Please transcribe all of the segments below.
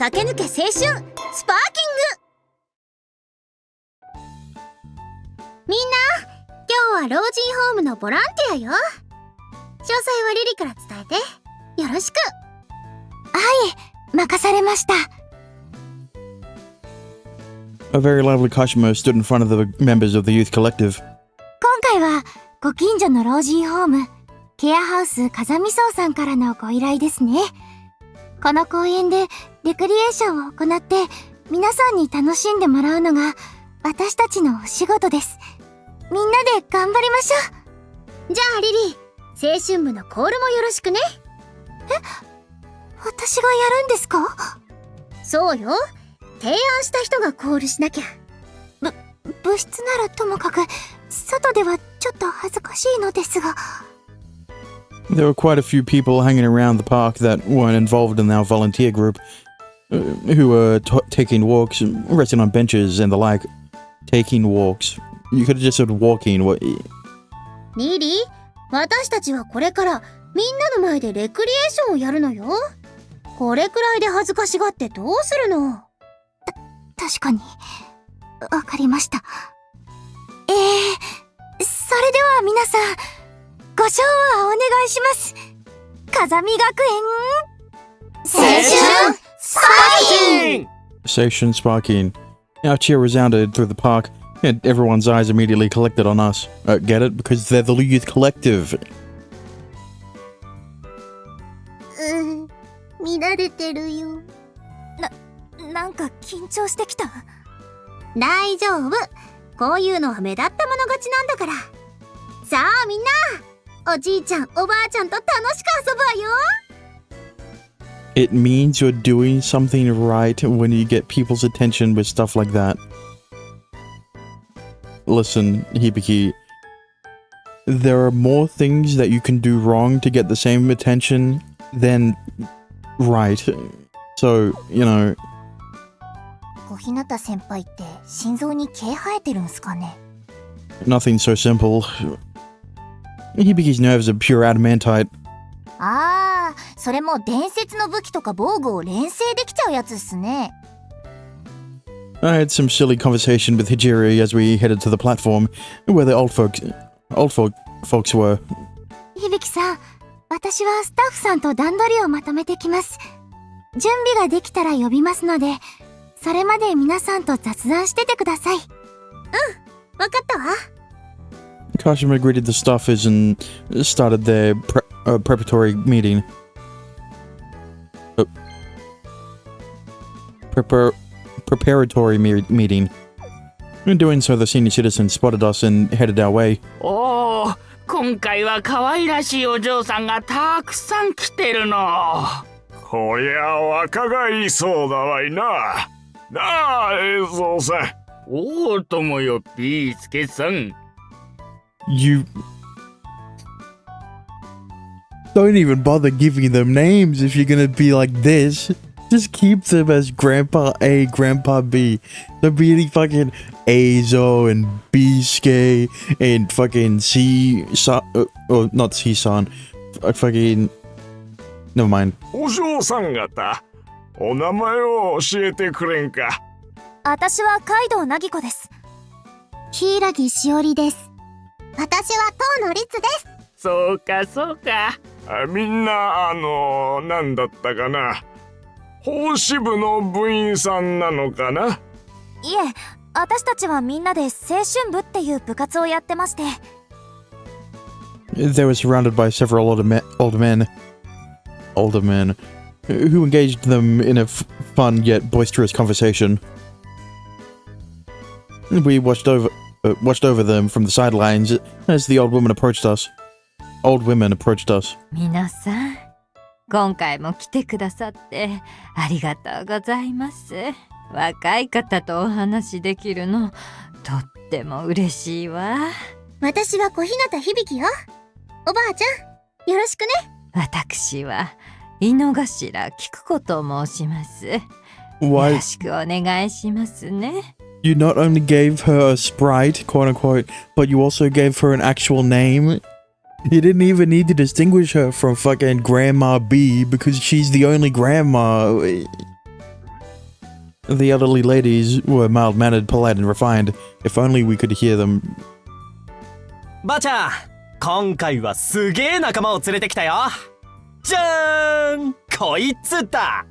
駆け抜け青春スパーキング。みんな、今日は老人ホームのボランティアよ。詳細はリリから伝えてよろしく。はい、任されました。A very lively customer stood in front of the members of the youth collective. 今回はご近所の老人ホームケアハウス風見荘さんからのご依頼ですね。この公園でレクリエーションを行って皆さんに楽しんでもらうのが私たちのお仕事です。みんなで頑張りましょう。じゃあリリー、青春部のコールもよろしくね。私がやるんですか？そうよ。提案した人がコールしなきゃ。部室ならともかく外ではちょっと恥ずかしいのですが。There were quite a few people hanging around the park that weren't involved in our volunteer group, who were taking walks, resting on benches and the like. Taking walks. You could have just said walking. What? リリー、私たちはこれからみんなの前でレクリエーションをやるのよ。これくらいで恥ずかしがってどうするの？確かに。わかりました。それでは皆さん、ご唱和お願いします。風見学園青春スパーキング。 Station Sparking. Our cheer resounded through the park, and everyone's eyes immediately collected on us. Get it? Because they're the youth collective. 乱れてるよ。なんか緊張してきた。大丈夫。こういうのは目立ったもの勝ちなんだから。さあみんな、おじいちゃんおばあちゃんと楽しく遊ぶわよ。It means you're doing something right when you get people's attention with stuff like that. Listen, Hibiki, there are more things that you can do wrong to get the same attention than right. So, you know. 小日向先輩って心臓に毛生えてるんすかね？ Nothing so simple. Hibiki's nerves are pure adamantite. ああ、それも伝説の武器とか防具を連成できちゃうやつっすね。I had some silly conversation with Hijiri as we headed to the platform where the old folks were. 響さん、私はスタッフさんと段取りをまとめてきます。準備ができたら呼びますので、それまで皆さんと雑談しててください。わかったわ。Kashima greeted the staffers and started their preparatory meeting. Preparatory meeting. In doing so, the senior citizen spotted us and headed our way. おお、今回は可愛らしいお嬢さんがたくさん来てるの。こりゃ若返りそうだわいな。なあ、映像さん。おお、ともよピースケさん。You don't even bother giving them names if you're gonna be like this. Just keep them as Grandpa A, Grandpa B. Don't be any fucking Azo and B-Skay and fucking C-San. Oh, not C-San. Fucking... Never mind. お嬢さん方、お名前を教えてくれんか。私は海道凪子です。柊しおりです。私は遠野律です。そうかそうか。みんななんだったかな。法支部の部員さんなのかな。いえ、私たちはみんなで青春部っていう部活をやってまして。They were surrounded by several older men who engaged them in a fun yet boisterous conversation. We watched over them from the sidelines as the old women approached us. 皆さん、今回も来てくださってありがとうございます。若い方とお話できるのとっても嬉しいわ。私は小日向響よ。おばあちゃん、よろしくね。私は井の頭菊子と申します。よ Why? ろしくお願いしますね。You not only gave her a sprite, quote unquote, but you also gave her an actual name. You didn't even need to distinguish her from fucking Grandma B because she's the only grandma. The elderly ladies were mild-mannered, polite, and refined. If only we could hear them. ばあちゃん、今回はすげえ仲間を連れてきたよ。じゃーん、こいつだ。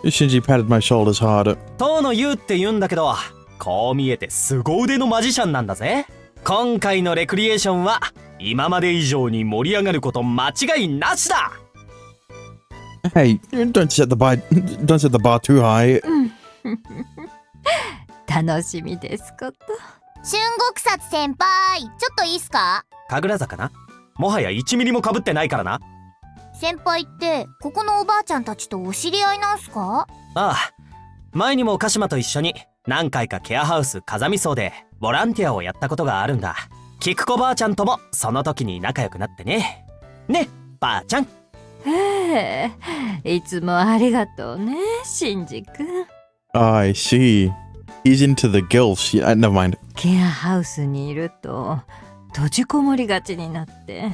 Shinji patted my shoulders hard. 遠野優って言うんだけど、こう見えて凄腕のマジシャンなんだぜ。今回のレクリエーションは今まで以上に盛り上がること間違いなしだ。Hey, don't set the bar too high. 楽しみですこと。春国殺先輩、ちょっといいっすか？神楽坂な。もはや1ミリも被ってないからな。先輩ってここのおばあちゃんたちとお知り合いなんすか？ああ、前にも鹿島と一緒に何回かケアハウス風見荘でボランティアをやったことがあるんだ。菊子ばあちゃんともその時に仲良くなってね。ね、ばあちゃん。へえ、いつもありがとうね、シンジ君。I see. He's into the gilfs. Yeah, never mind. ケアハウスにいると閉じこもりがちになって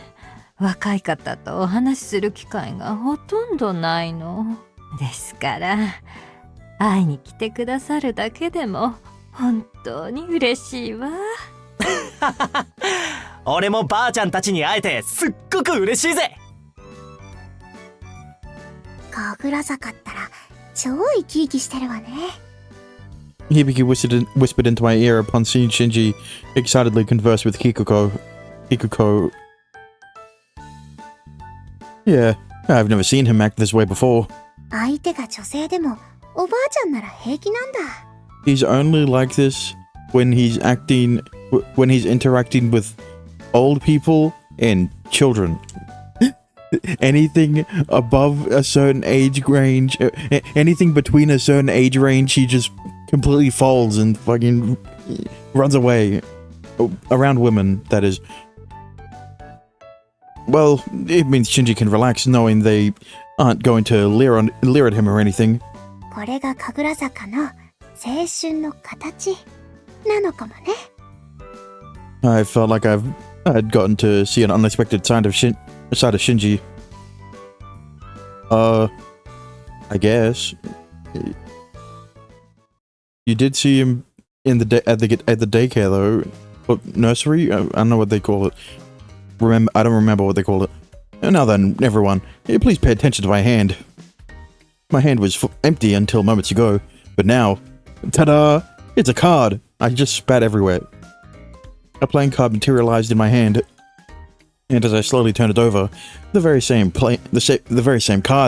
若い方とお話しする機会がほとんどないのですから、会いに来てくださるだけでも本当に嬉しいわ。俺もばあちゃんたちに会えてすっごく嬉しいぜ。神楽坂ったら超生き生きしてるわね。Hibiki whispered into my ear upon seeing Shinji excitedly converse with Kikuko. Yeah, I've never seen him act this way before. 相手が女性でもおばあちゃんなら平気なんだ。He's only like this when he's interacting with old people and children. Anything above a certain age range, anything between a certain age range, he just completely folds and fucking runs away. Around women, that is. Well, it means Shinji can relax knowing they aren't going to leer at him or anything. これが神楽坂の青春の形なのかもね。I felt like I'd gotten to see an unexpected side of Shinji. I guess. You did see him in at the daycare though. What, nursery? I don't know what they call it. I don't remember what they call it. Now then, everyone, please pay attention to my hand. My hand was empty until moments ago, but now, ta-da! It's a card. I just spat everywhere. A playing card materialized in my hand, and as I slowly turned it over, the very same card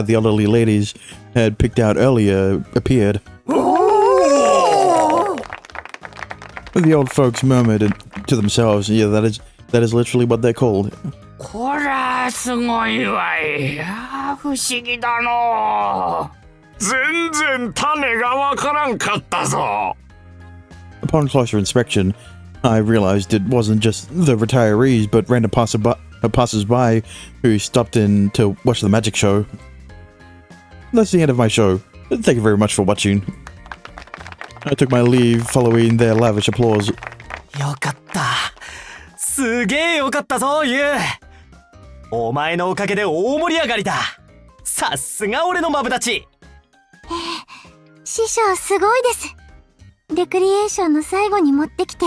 the elderly ladies had picked out earlier appeared. The old folks murmured to themselves, yeah, that is literally what they're called. こらすごいわい。不思議だの。全然種がわからんかったぞ。 Upon closer inspection, I realized it wasn't just the retirees, but random passers-by who stopped in to watch the magic show. That's the end of my show. Thank you very much for watching. I took my leave following their lavish applause. よかった。すげえよかったぞ、ユウ。お前のおかげで大盛り上がりだ。さすが俺のマブダチ。師匠すごいです。レクリエーションの最後に持ってきて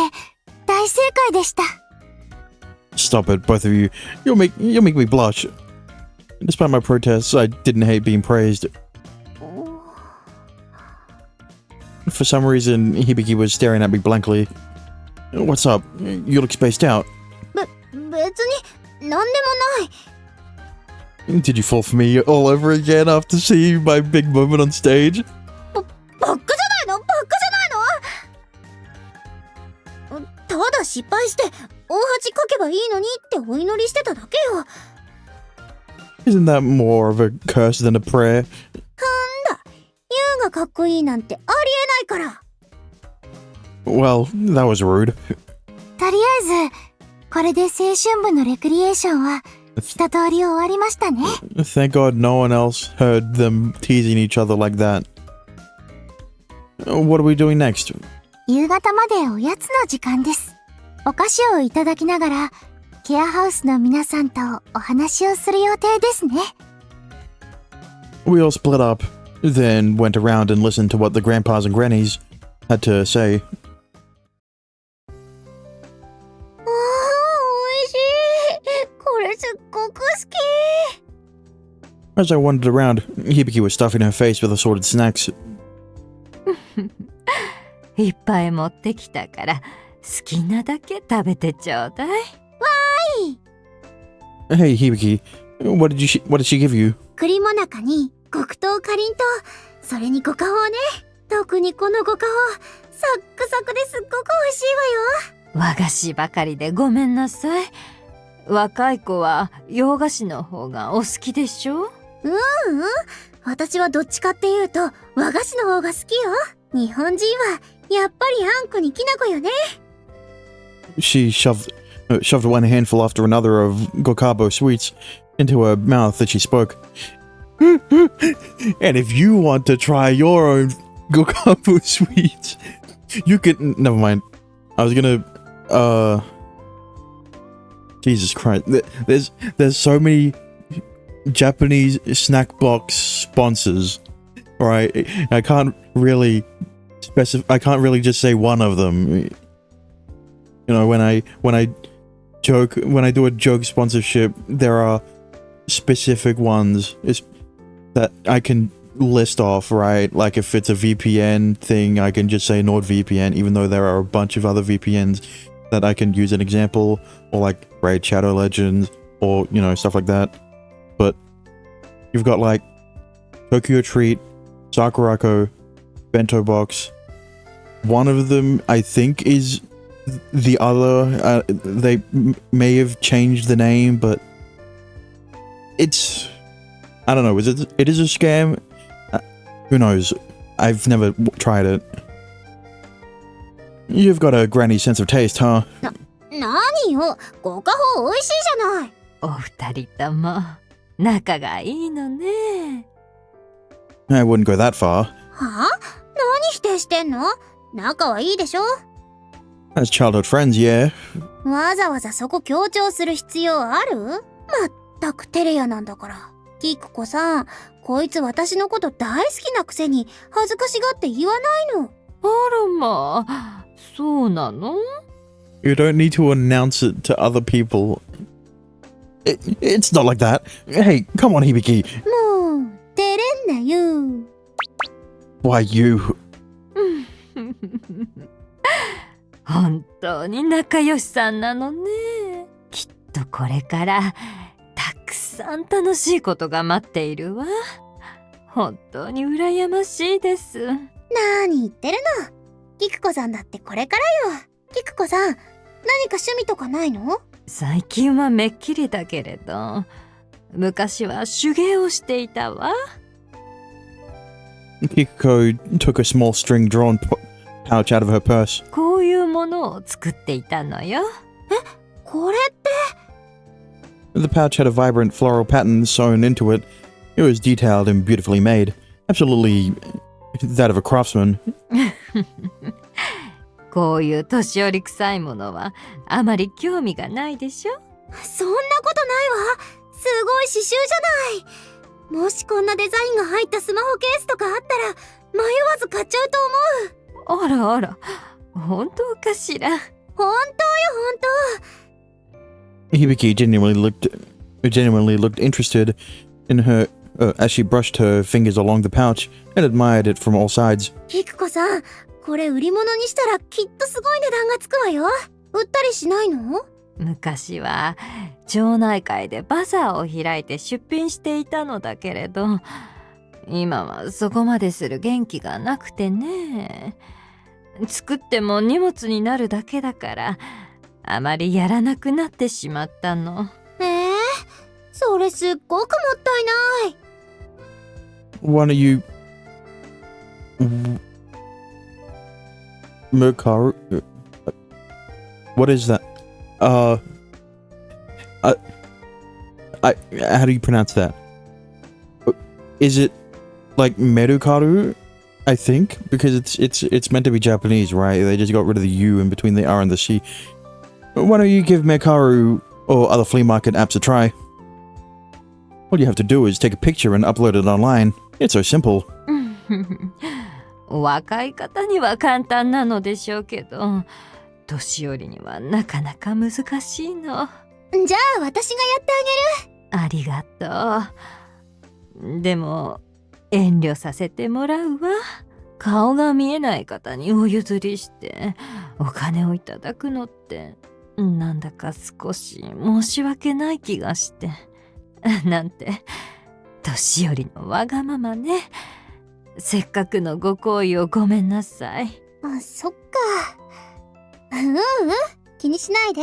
大正解でした。Stop it, both of you. You'll make me blush. Despite my protests, I didn't hate being praised. For some reason, Hibiki was staring at me blankly. What's up? You look spaced out. 別になんでもない。Did you fall for me all over again after seeing my big moment on stage? バックじゃないの？バックじゃないの？ただ失敗して大恥かけばいいのにってお祈りしてただけよ。Isn't that more of a curse than a prayer? ユウがかっこいいなんてありえないから。Well, that was rude. とりあえずこれで青春部のレクリエーションは一通り終わりましたね。Thank God no one else heard them teasing each other like that. What are we doing next? 夕方までおやつの時間です。お菓子をいただきながらケアハウスの皆さんとお話をする予定ですね。We all split up. then went around and listened to what the grandpas and grannies had to say. 美味しい。これすっごく好き。 As I wandered around, Hibiki was stuffing her face with assorted snacks. いっぱい持ってきたから好きなだけ食べてちょうだい。Hey, Hibiki, what did she give you? 栗もなかに黒糖かりんとう、それにご花宝ね。特にこのご花宝、サックサクですっごく美味しいわよ。和菓子ばかりでごめんなさい。若い子は洋菓子の方がお好きでしょ？私はどっちかっていうと和菓子の方が好きよ。日本人はやっぱりあんこにきなこよね。 She shoved one handful after another of Gokabo sweets into her mouth as she spoke. And if you want to try your own Gokabo sweets, you can... Never mind. I was gonna... Jesus Christ. There's so many Japanese snack box sponsors, right? I can't really just say one of them. You know, when I do a joke sponsorship, there are specific ones that I can list off, right? Like if it's a VPN thing, I can just say NordVPN, even though there are a bunch of other VPNs that I can use an example, or like Raid Shadow Legends, or, you know, stuff like that. But you've got like Tokyo Treat, Sakurako, Bento Box. One of them, I think, is the other. They may have changed the name, but it's... I don't know. It is a scam? Who knows? I've never tried it. You've got a granny sense of taste, huh? 何よ、ご花宝美味しいじゃない。お二人とも仲がいいのね。I wouldn't go that far. はあ？何否定してんの？仲はいいでしょ？ As childhood friends, yeah. わざわざそこ強調する必要ある？まったく照れ屋なんだから。キクコさん、こいつ私のこと大好きなくせに恥ずかしがって言わないの。あらまあ、そうなの？ You don't need to announce it to other people. It's not like that. Hey, come on, Hibiki. もう、照れんなよ。Why you? 本当に仲良しさんなのね。きっとこれからたくさん楽しいことが待っているわ。本当に羨ましいです。何言ってるの？キクコさんだってこれからよ。キクコさん、何か趣味とかないの？最近はめっきりだけれど、昔は手芸をしていたわ。Kikuko took a small string-drawn pouch out of her purse. こういうものを作っていたのよ。これって。 The pouch had a vibrant floral pattern sewn into it. It was detailed and beautifully made. Absolutely that of a craftsman. こういう年寄り臭いものはあまり興味がないでしょ？そんなことないわ。すごい刺繍じゃない。もしこんなデザインが入ったスマホケースとかあったら迷わず買っちゃうと思う。あらあら、本当かしら？本当よ、本当。 Hibiki genuinely looked interested in her as she brushed her fingers along the pouch and admired it from all sides. キクコさん、これ売り物にしたらきっとすごい値段がつくわよ。売ったりしないの？昔は町内会でバザーを開いて出品していたのだけれど、今はそこまでする元気がなくてね。作っても荷物になるだけだからあまりやらなくなってしまったの。それすっごくもったいない。 Why don't you... Mercari? What is that? How do you pronounce that? Is it like Merukaru? I think because it's meant to be Japanese, right? They just got rid of the U in between the R and the C. Why don't you give Mercari or other flea market apps a try? All you have to do is take a picture and upload it online. It's so simple. 若い方には簡単なのでしょうけど、年寄りにはなかなか難しいの。じゃあ私がやってありがとう。でも遠慮させてもらうわ。顔が見えない方にお譲りしてお金をいただくのってなんだか少し申し訳ない気がしてなんて年寄りのわがままね。せっかくのご好意をごめんなさい。あげる。そっか。気にしないで。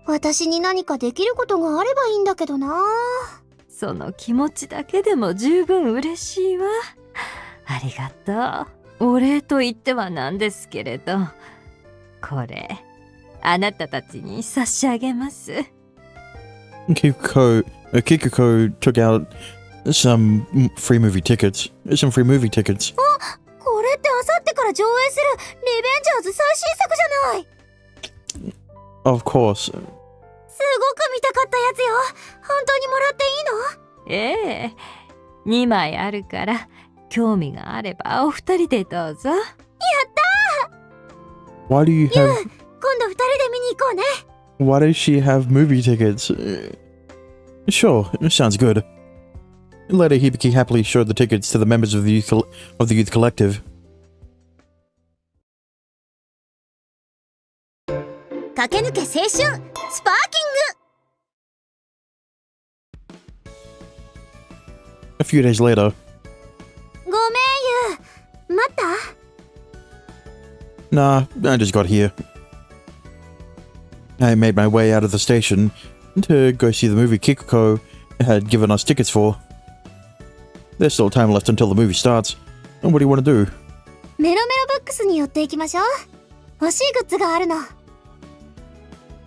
私に何かできることがあればいいんだけどな。その気持ちだけでも十分嬉しいわ。ありがとう。お礼と言ってはなんですけれど、これあなたたちに差し上げます。Kikuko took out some free movie tickets. これってあさってから上映するリベンジャーズ最新作じゃない。 Of course. すごく見たかったやつよ。本当にもらっていいの？ええ、2枚あるから興味があればお二人でどうぞ。Why do you have? 今度二人で見に行こうね。 Why does she have movie tickets? Sure, sounds good. Later, Hibiki happily showed the tickets to the members of the youth collective. 駆け抜け青春スパーキング。A few days later, ごめんゆ。待った？ nah, I just got here. I made my way out of the station to go see the movie Kikuko had given us tickets for. There's still time left until the movie starts. What do you want to do? メロメロブックスに寄っていきましょう。欲しいグッズがあるの。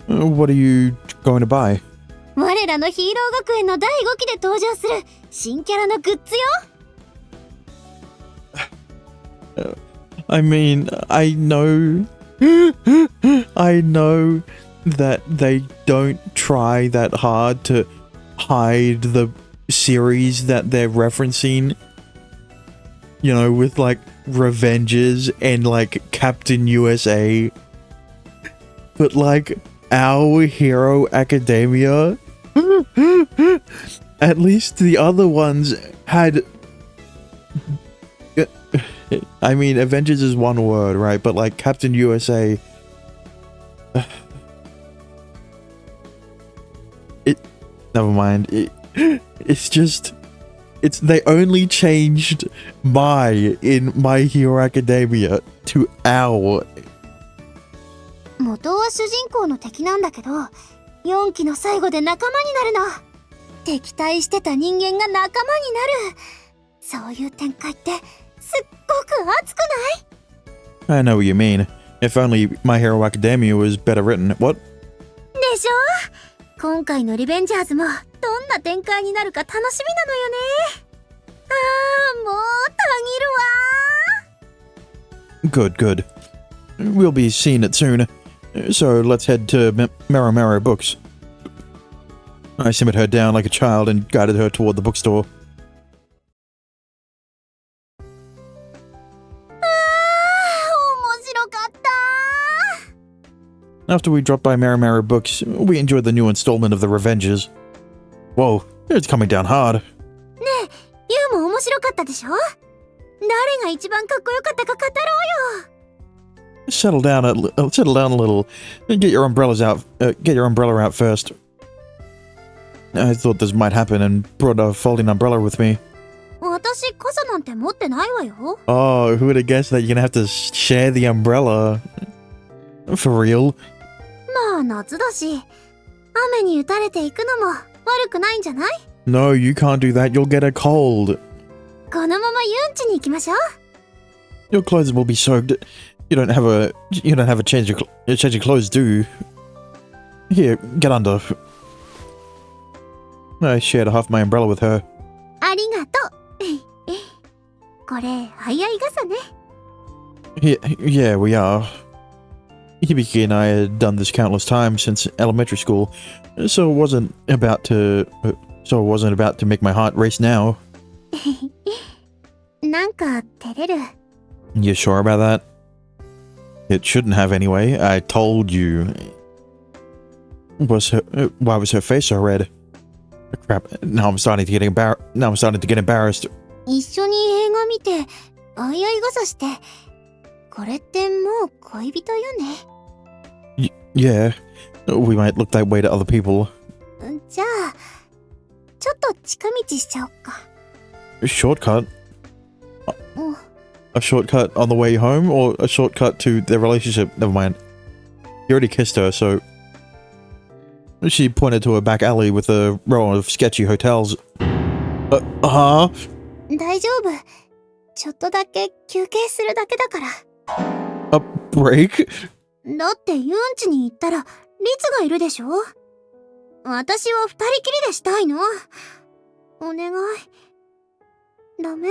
What are you going to buy? 我らのヒーロー学園の第5期で登場する新キャラのグッズよ。I mean, I know that they don't try that hard to hide the series that they're referencing, you know, with like Revenges and like Captain USA, but like Our Hero Academia, at least the other ones had, I mean, Avengers is one word, right? But like Captain USA, never mind. They only changed my in My Hero Academia to our. 元は主人公の敵なんだけど、4期の最後で仲間になるの。敵対してた人間が仲間になる。そういう展開ってすっごく熱くない？ I know what you mean. If only My Hero Academia was better written. What? でしょ？今回のリベンジャーズもどんな展開になるか楽しみなのよね。ああ、もうたぎるわ。 Good, good. We'll be seeing it soon. So let's head to Mero Mero Books. I simmered her down like a child and guided her toward the bookstore. 面白かった。 After we dropped by Mero Mero Books, we enjoyed the new installment of The Revengers. Whoa, it's coming down hard. ねえ、ユウも面白かったでしょ？誰が一番かっこよかったか語ろうよ。 Settle down a little. Get your umbrellas out. Get your umbrella out first. I thought this might happen and brought a folding umbrella with me. 私傘なんて持ってないわよ。 Oh, who would have guessed that you're gonna have to share the umbrella? For real? まあ夏だし、雨に打たれていくのも悪くないんじゃない？ No, you can't do that. You'll get a cold. このままユンチに行きましょう。 Your clothes will be soaked. You don't have a change of clothes, do you? Here, get under. I shared half my umbrella with her. ありがとう。これ、早い傘ね。 Yeah, we are. Hibiki and I had done this countless times since elementary school, so it wasn't about to make my heart race now. なんか照れる。You sure about that? It shouldn't have anyway. I told you. Why was her face so red? Crap. Now I'm starting to get embarrassed. 一緒に映画見て、相合い傘して。これってもう恋人よね。Yeah. We might look that way to other people. じゃあ、ちょっと近道しちゃおっか。Shortcut? うん。 A shortcut on the way home or a shortcut to their relationship? Never mind. You already kissed her, so... She pointed to a back alley with a row of sketchy hotels. Huh? 大丈夫。ちょっとだけ休憩するだけだから。A break? だって遊園地に行ったら、リツがいるでしょ？私は二人きりでしたいの。お願い。ダメ？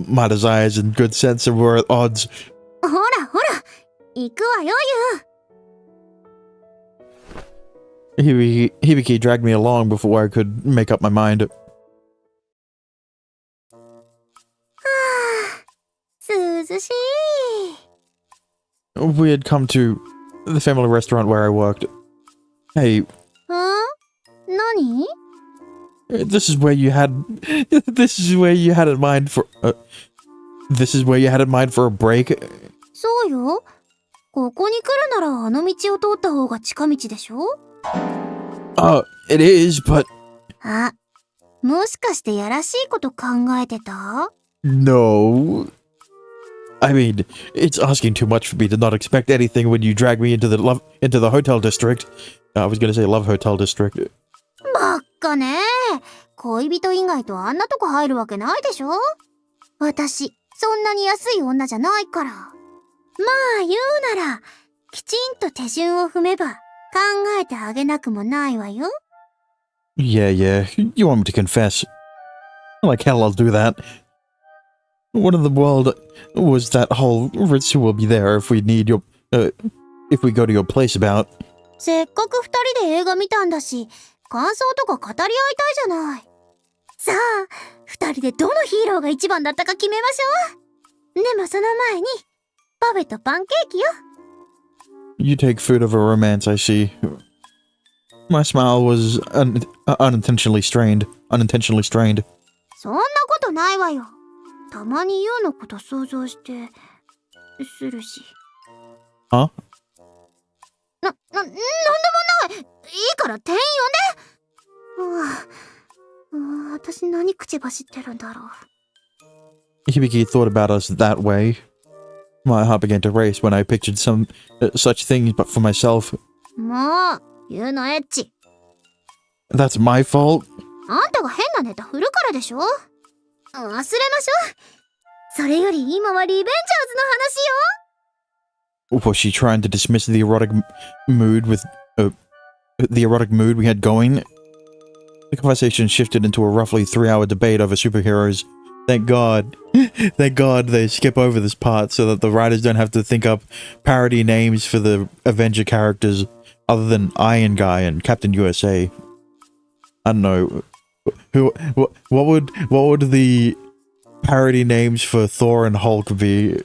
My desires and good sense were at odds. ほらほら、行くわよ、Hibiki dragged me along before I could make up my mind. はあ、涼しい。We had come to the family restaurant where I worked. Hey, 何？ this is where you had in mind for this is where you had in mind for a break? そうよ。ここに来るならあの道を通った方が近道でしょ？ It is, but あ、もしかしてやらしいこと考えてた？ no. I mean, it's asking too much for me to not expect anything when you drag me into the hotel district. I was gonna say love hotel district. ばっかね。恋人以外とあんなとこ入るわけないでしょ？私、そんなに安い女じゃないから。まあ言うなら、きちんと手順を踏めば考えてあげなくもないわよ。Yeah, you want me to confess? Like hell I'll do that. What in the world was that whole ritual be there if we need your, if we go to your place about? せっかく二人で映画見たんだし、感想とか語り合いたいじゃない。さあ、二人でどのヒーローが一番だったか決めましょう。でもその前に、パフェとパンケーキよ。You take food over romance, I see. My smile was unintentionally strained. そんなことないわよ。たまにユウのこと想像して、するし。は？なんでもない。いいから店員呼んで。私何口走ってるんだろう。 Hibiki thought about us that way. My heart began to race when I pictured some such things, but for myself. もう、ユウのエッチ。 That's my fault? あんたが変なネタ振るからでしょ？忘れましょう。それより今はリベンジャーズの話よ。 Was she trying to dismiss the erotic mood we had going? The conversation shifted into a roughly 3-hour debate over superheroes. Thank God. Thank God they skip over this part so that the writers don't have to think up parody names for the Avenger characters other than Iron Guy and Captain USA. I don't know. What would the parody names for Thor and Hulk be?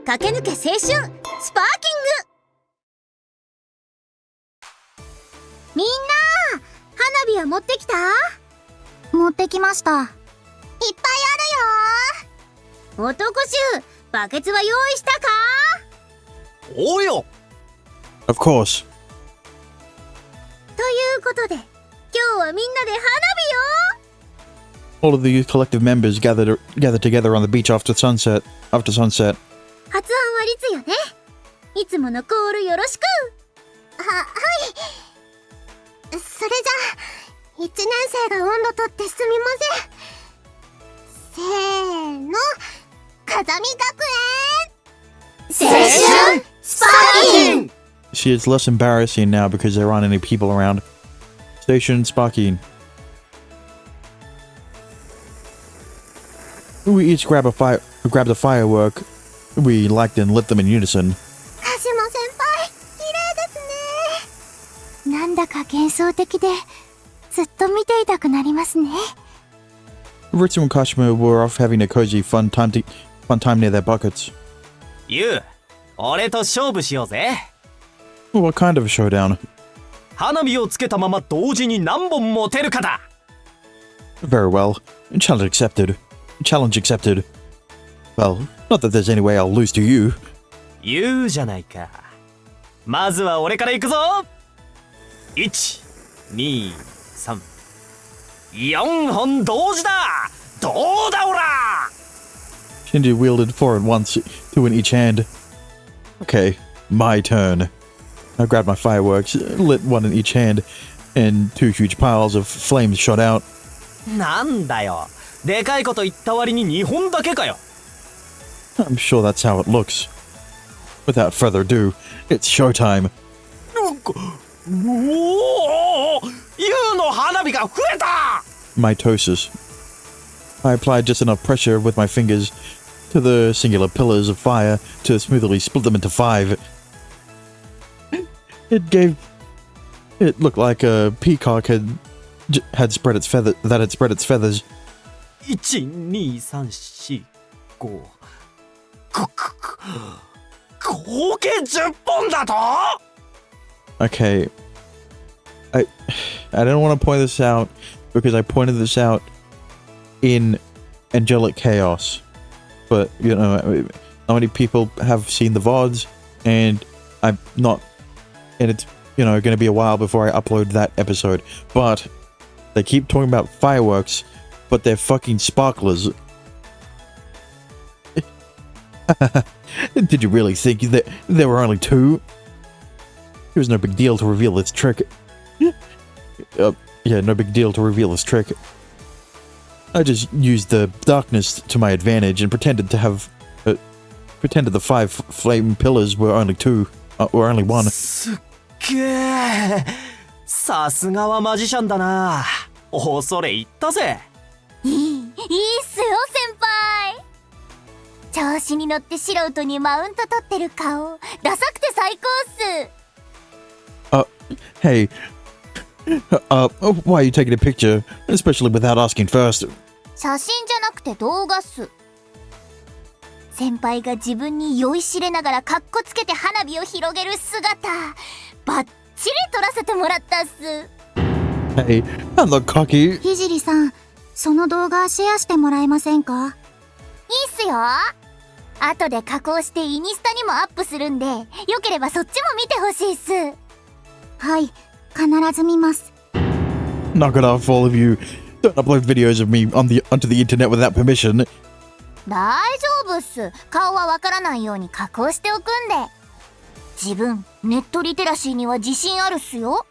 Kakenuke 青春スパーキング。みんな、花火は持ってきた？持ってきました。いっぱいあるよ。男衆、バケツは用意したか？おうよ。 Of course. ということで、今日はみんなで花火よ。 All of the collective members gathered together on the beach after sunset. 発案はリツよね。いつものコールよろしく。はい。それじゃあ、1年生が温度取ってすみません。せーの、風見学園青春スパーキン。 See, it's less embarrassing now because there aren't any people around. Station Sparky. We each grabbed a firework. We liked and lit them in unison. 鹿島先輩、綺麗ですね。なんだか幻想的で、ずっと見ていたくなりますね。Ritsu and Kashima were off having a cozy fun time near their buckets. ユウ、俺と勝負しようぜ。 What kind of a showdown? 花火をつけたまま同時に何本持てるかだ。 Very well. Challenge accepted. Challenge accepted. Well, not that there's any way I'll lose to you. 言うじゃないか。まずは俺から行くぞ。1、2、3、4本同時だ。どうだオラ。 Shinji wielded 4 at once, 2 in each hand. Okay, my turn. I grabbed my fireworks, lit 1 in each hand, and 2 huge piles of flames shot out. なんだよ。でかいこと言った割に2本だけかよ。I'm sure that's how it looks. Without further ado, it's showtime. おお、ユウの花火が増えた。 Mitosis. I applied just enough pressure with my fingers to the singular pillars of fire to smoothly split them into 5. It looked like a peacock had spread its feathers. 1、2、3、4、5、合計10本だと。 Okay. I don't want to point this out because I pointed this out in Angelic Chaos. But, you know, not many people have seen the VODs, and I'm not, and it's, you know, going to be a while before I upload that episode. But they keep talking about fireworks, but they're fucking sparklers. Did you really think that there were only 2? It was no big deal to reveal this trick. Yeah, no big deal to reveal this trick. I just used the darkness to my advantage and pretended the 5 flame pillars were only 2, or only 1. すっげえ。さすがはマジシャンだな。恐れ入ったぜ。いいっすよ、先輩。調子に乗って素人にマウント取ってる顔、ダサくて最高っす。Hey, why are you taking a picture, especially without asking first? 写真じゃなくて動画っす。先輩が自分に酔いしれながらカッコつけて花火を広げる姿、バッチリ撮らせてもらったっす。Hey, I'm not cocky. ひじりさん、その動画シェアしてもらえませんか？いいっすよ。後で加工してインスタにもアップするんで、よければそっちも見てほしいっす。はい、必ず見ます。 Knock it off, all of you. Don't upload videos of me onto the internet without permission. 大丈夫っす。顔はわからないように加工しておくんで。自分、ネットリテラシーには自信あるっすよ。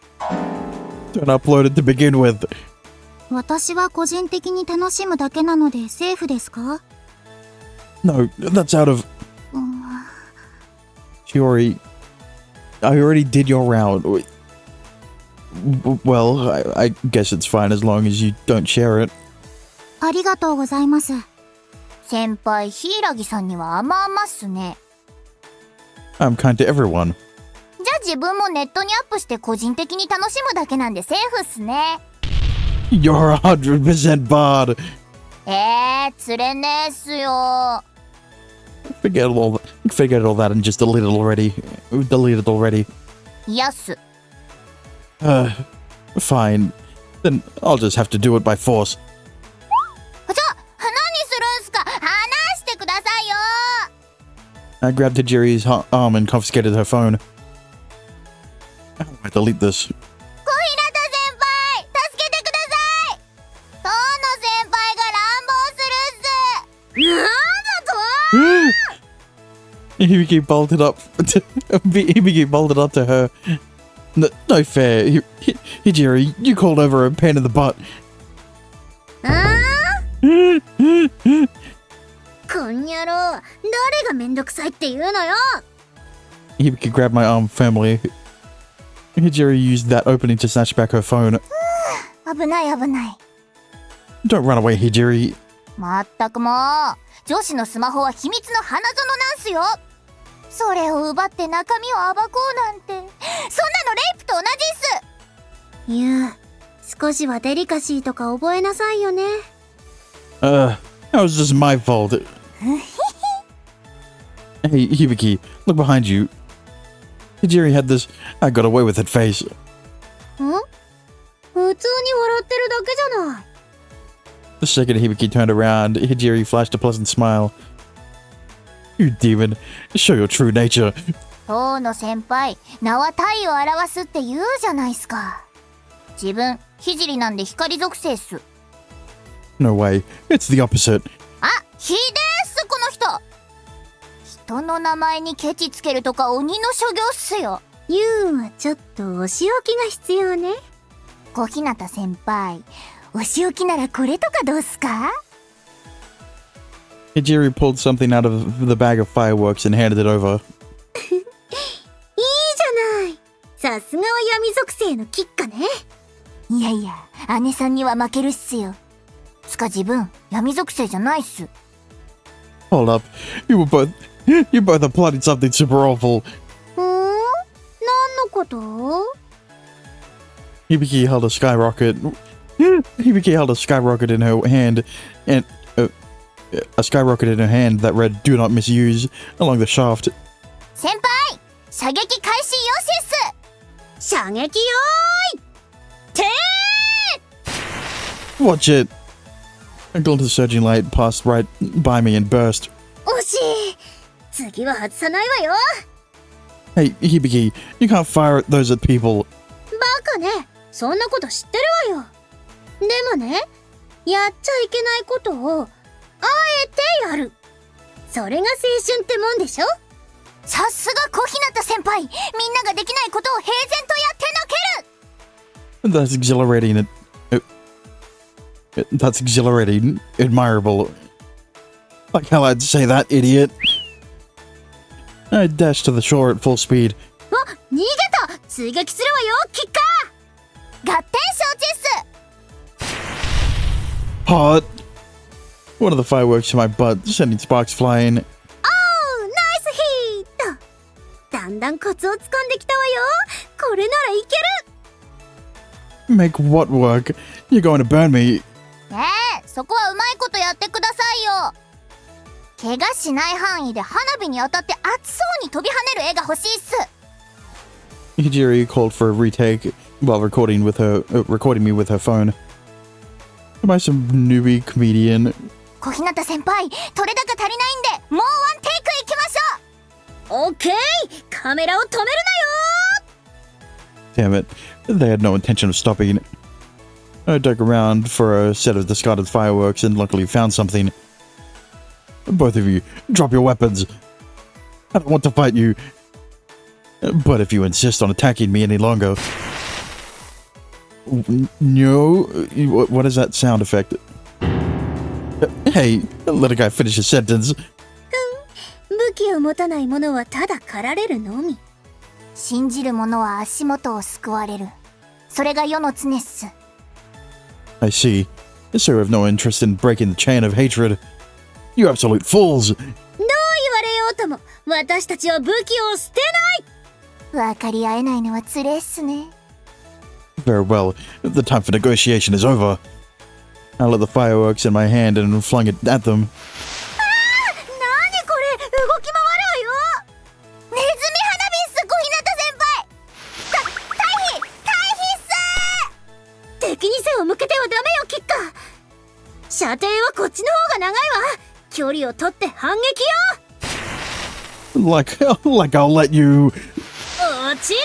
Don't upload it to begin with. 私は個人的に楽しむだけなのでセーフですか？ No, that's out of... Shiori, I already did your round. Well, I guess it's fine as long as you don't share it. ありがとうございます。先輩、柊さんには甘々っすね。I'm kind to everyone. じゃあ自分もネットにアップして個人的に楽しむだけなんでセーフっすね。You're 100% barred. 釣れねえっすよ。Figured all that and just deleted already. Deleted already. いやっす。Fine. Then I'll just have to do it by force. 何するんすか？話してくださいよ。 I grabbed Tajiri's arm and confiscated her phone. How do I delete this? 小日向先輩、助けてください。遠野先輩が乱暴するっす。なんだとHe became bolted up. He became bolted up to her. No fair. Hijiri, you called over a pain in the butt. こんにゃろ、誰がめんどくさいって言うのよ。 Hibiki grabbed my arm firmly. Hijiri used that opening to snatch back her phone. 危ない危ない。 Don't run away, Hijiri. まったくもう、女子のスマホは秘密の花園なんすよ。それを奪って中身を暴こうなんて、そんなのレイプと同じっす。ゆう、少しはデリカシーとか覚えなさいよね。That was just my fault. Hey, Hibiki, look behind you. Hijiri had this I got away with it face. ん？普通に笑ってるだけじゃない。The second Hibiki turned around, Hijiri flashed a pleasant smile. You demon, show your true nature. 当の先輩、名は体を表すって言うじゃないっすか。自分、聖なんで光属性っす。No way, it's the opposite. あ、ひでーっす、この人。人の名前にケチつけるとか鬼の所業っすよ。ゆうはちょっとお仕置きが必要ね。小日向先輩、お仕置きならこれとかどうっすか？ Hijiri pulled something out of the bag of fireworks and handed it over. いいじゃない。さすがは闇属性のキッカね。いやいや、姉さんには負けるっすよ。つか自分、闇属性じゃないっす。Hold up, you both are plotting something super awful. 何のこと？ Hibiki held a skyrocket. Hibiki held a skyrocket in her hand, and a skyrocket in her hand that read "Do not misuse" along the shaft. 先輩、射撃開始よしっす。射撃よーい。てー！ Watch it. A glint of surging light passed right by me and burst. 惜しい。次は外さないわよ。 Hey, Hibiki, you can't fire those at people. バカね。そんなこと知ってるわよ。でもね、やっちゃいけないことをあえてやる。それが青春ってもんでしょ。さすが小日向先輩、みんなができないことを平然とやってのける。 That's exhilarating. That's exhilarating. Admirable. Like how I'd say that, idiot. I dashed to the shore at full speed. あ、逃げた。追撃するわよ、キッカー。合点承知っす。 Hot. One of the fireworks to my butt, sending sparks flying. おー、ナイスヒット。だんだんコツをつかんできたわよ。これならいける。 Make what work? You're going to burn me. ねえ、そこはうまいことやってくださいよ。怪我しない範囲で花火に当たって熱そうに飛び跳ねる絵が欲しいっす。 Hijiri called for a retake while recording me with her phone. Am I some newbie comedian? 小日向先輩、取れ高足りないんでもうワンテイクいきましょう。オッケー。カメラを止めるなよ。 Damn it. They had no intention of stopping. I dug around for a set of discarded fireworks and luckily found something. Both of you, drop your weapons. I don't want to fight you. But if you insist on attacking me any longer... No? What is that sound effect? Hey, let a guy finish his sentence. 武器を持たない者はただ狩られるのみ。信じる者は足元を救われる。それが世の常っす。 I see. So you have no interest in breaking the chain of hatred. You absolute fools! どう言われようとも、私たちは武器を捨てない。分かり合えないのはつれっすね。 Very well. The time for negotiation is over. I lit the fireworks in my hand and flung it at them. なにこれ、動き回るわよ。ネズミ花火っす、小日向先輩。退避っす。敵に背を向けてはダメよ、キッカー。射程はこっちの方が長いわ。距離を取って反撃よ。 Like I'll let you... 落ちろ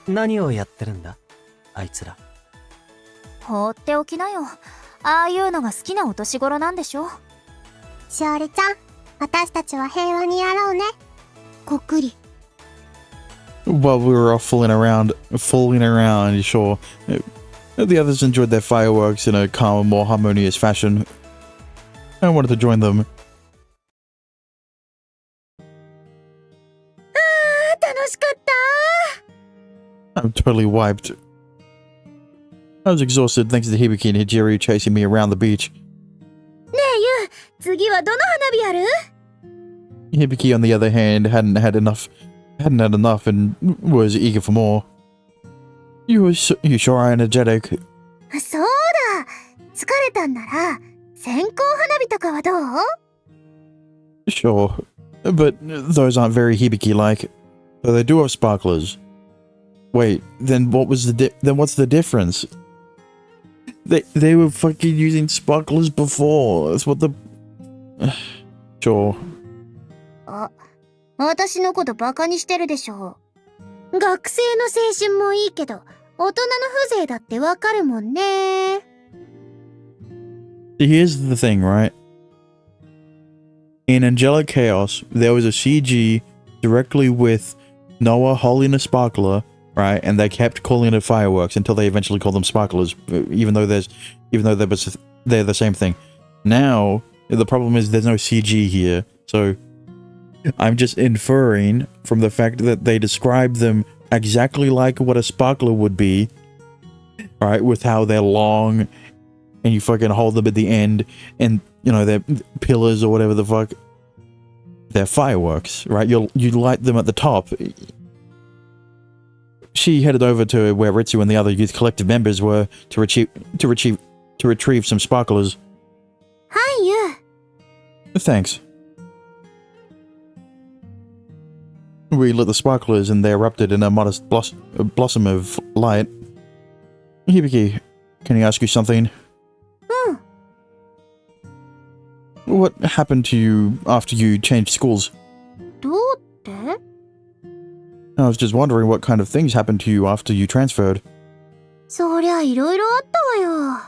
ー。何をやってるんだあいつら。放っておきなよ。ああいうのが好きなお年頃なんでしょ。しおりちゃん、私たちは平和にやろうね。こっくり。 While we were off fooling around, sure. The others enjoyed their fireworks in a calmer, more harmonious fashion. I wanted to join them. 楽しかった。 I'm totally wiped. I was exhausted thanks to Hibiki and Hijiri chasing me around the beach. ねえゆう、次はどの花火やる？ Hibiki, on the other hand, hadn't had enough and was eager for more. You sure are energetic. そうだ。疲れたんなら、線香花火とかはどう？ Sure, but those aren't very Hibiki-like. Though they do have sparklers. Wait, then what's the difference? They were fucking using sparklers before. That's what the... Sure. あ、私のことバカにしてるでしょ。学生の青春もいいけど、大人の風情だってわかるもんね。Here's the thing, right? In Angelic Chaos, there was a CG directly with Noah holding a sparkler, right? And they kept calling it fireworks until they eventually called them sparklers, even though they're the same thing. Now, the problem is there's no CG here, so I'm just inferring from the fact that they describe them exactly like what a sparkler would be, right? With how they're long, and you fucking hold them at the end, and you know they're pillars or whatever the fuck. They're fireworks, right? You light them at the top. She headed over to where Ritsu and the other youth collective members were to retrieve some sparklers. Hi, you. Thanks. We lit the sparklers and they erupted in a modest blossom of light. Hibiki, can I ask you something? What happened to you after you changed schools? どうって？ I was just wondering what kind of things happened to you after you transferred. そりゃいろいろあったわよ。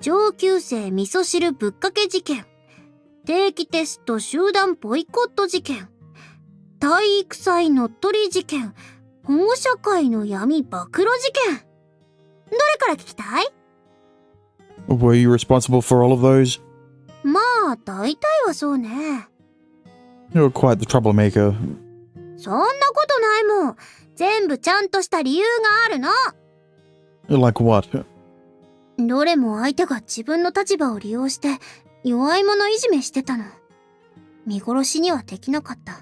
上級生味噌汁ぶっかけ事件。定期テスト集団ボイコット事件。体育祭乗っ取り事件。保護者会の闇暴露事件。どれから聞きたい？ Were you responsible for all of those? まあ、大体はそうね。You're quite the troublemaker. そんなことないもん。全部ちゃんとした理由があるの。Like what? どれも相手が自分の立場を利用して弱い者いじめしてたの。見殺しにはできなかった。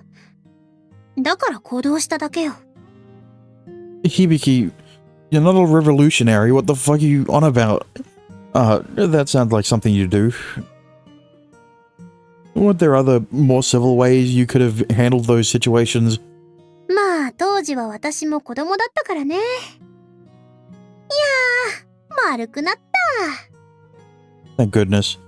だから行動しただけよ。Hibiki, you're not a revolutionary. What the fuck are you on about? That sounds like something you do. Weren't there other, more civil ways you could have handled those situations? まあ、当時は私も子供だったからね。いやー、丸くなった。Thank goodness.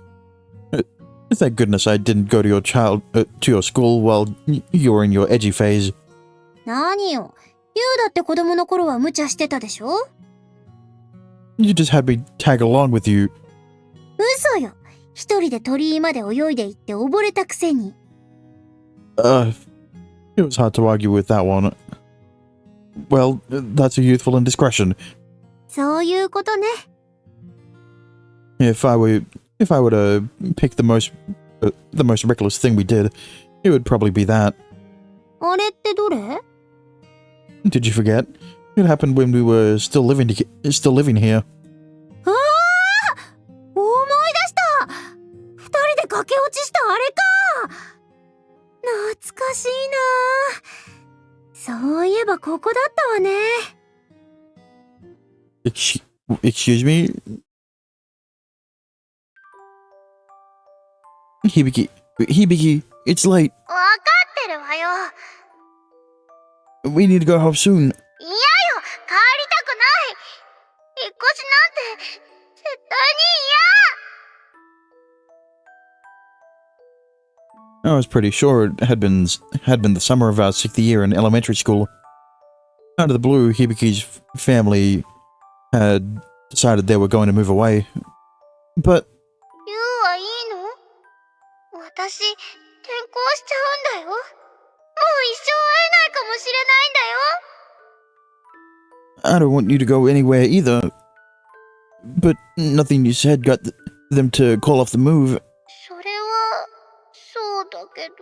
Thank goodness I didn't go to your school while you were in your edgy phase. 何よ。ユウだって子供の頃は無茶してたでしょ？ You just had me tag along with you. 嘘よ。一人で鳥居まで泳いで行って溺れたくせに。It was hard to argue with that one. Well, that's a youthful indiscretion. そういうことね。If I were to pick the most reckless thing we did, it would probably be that. あれってどれ？ Did you forget? It happened when we were still living here. ああ！思い出した！二人で駆け落ちしたあれか！懐かしいな。そういえばここだったわね。Excuse me? Hibiki, it's late. わかってるわよ。We need to go home soon. 嫌よ、帰りたくない。引っ越しなんて絶対に嫌。 I was pretty sure it had been the summer of our 6th year in elementary school. Out of the blue, Hibiki's family had decided they were going to move away. But ユウはいいの？私、転校しちゃうんだよ。もう一生会えないかもしれないんだよ。 I don't want you to go anywhere either. But nothing you said got them to call off the move. それは、そうだけど。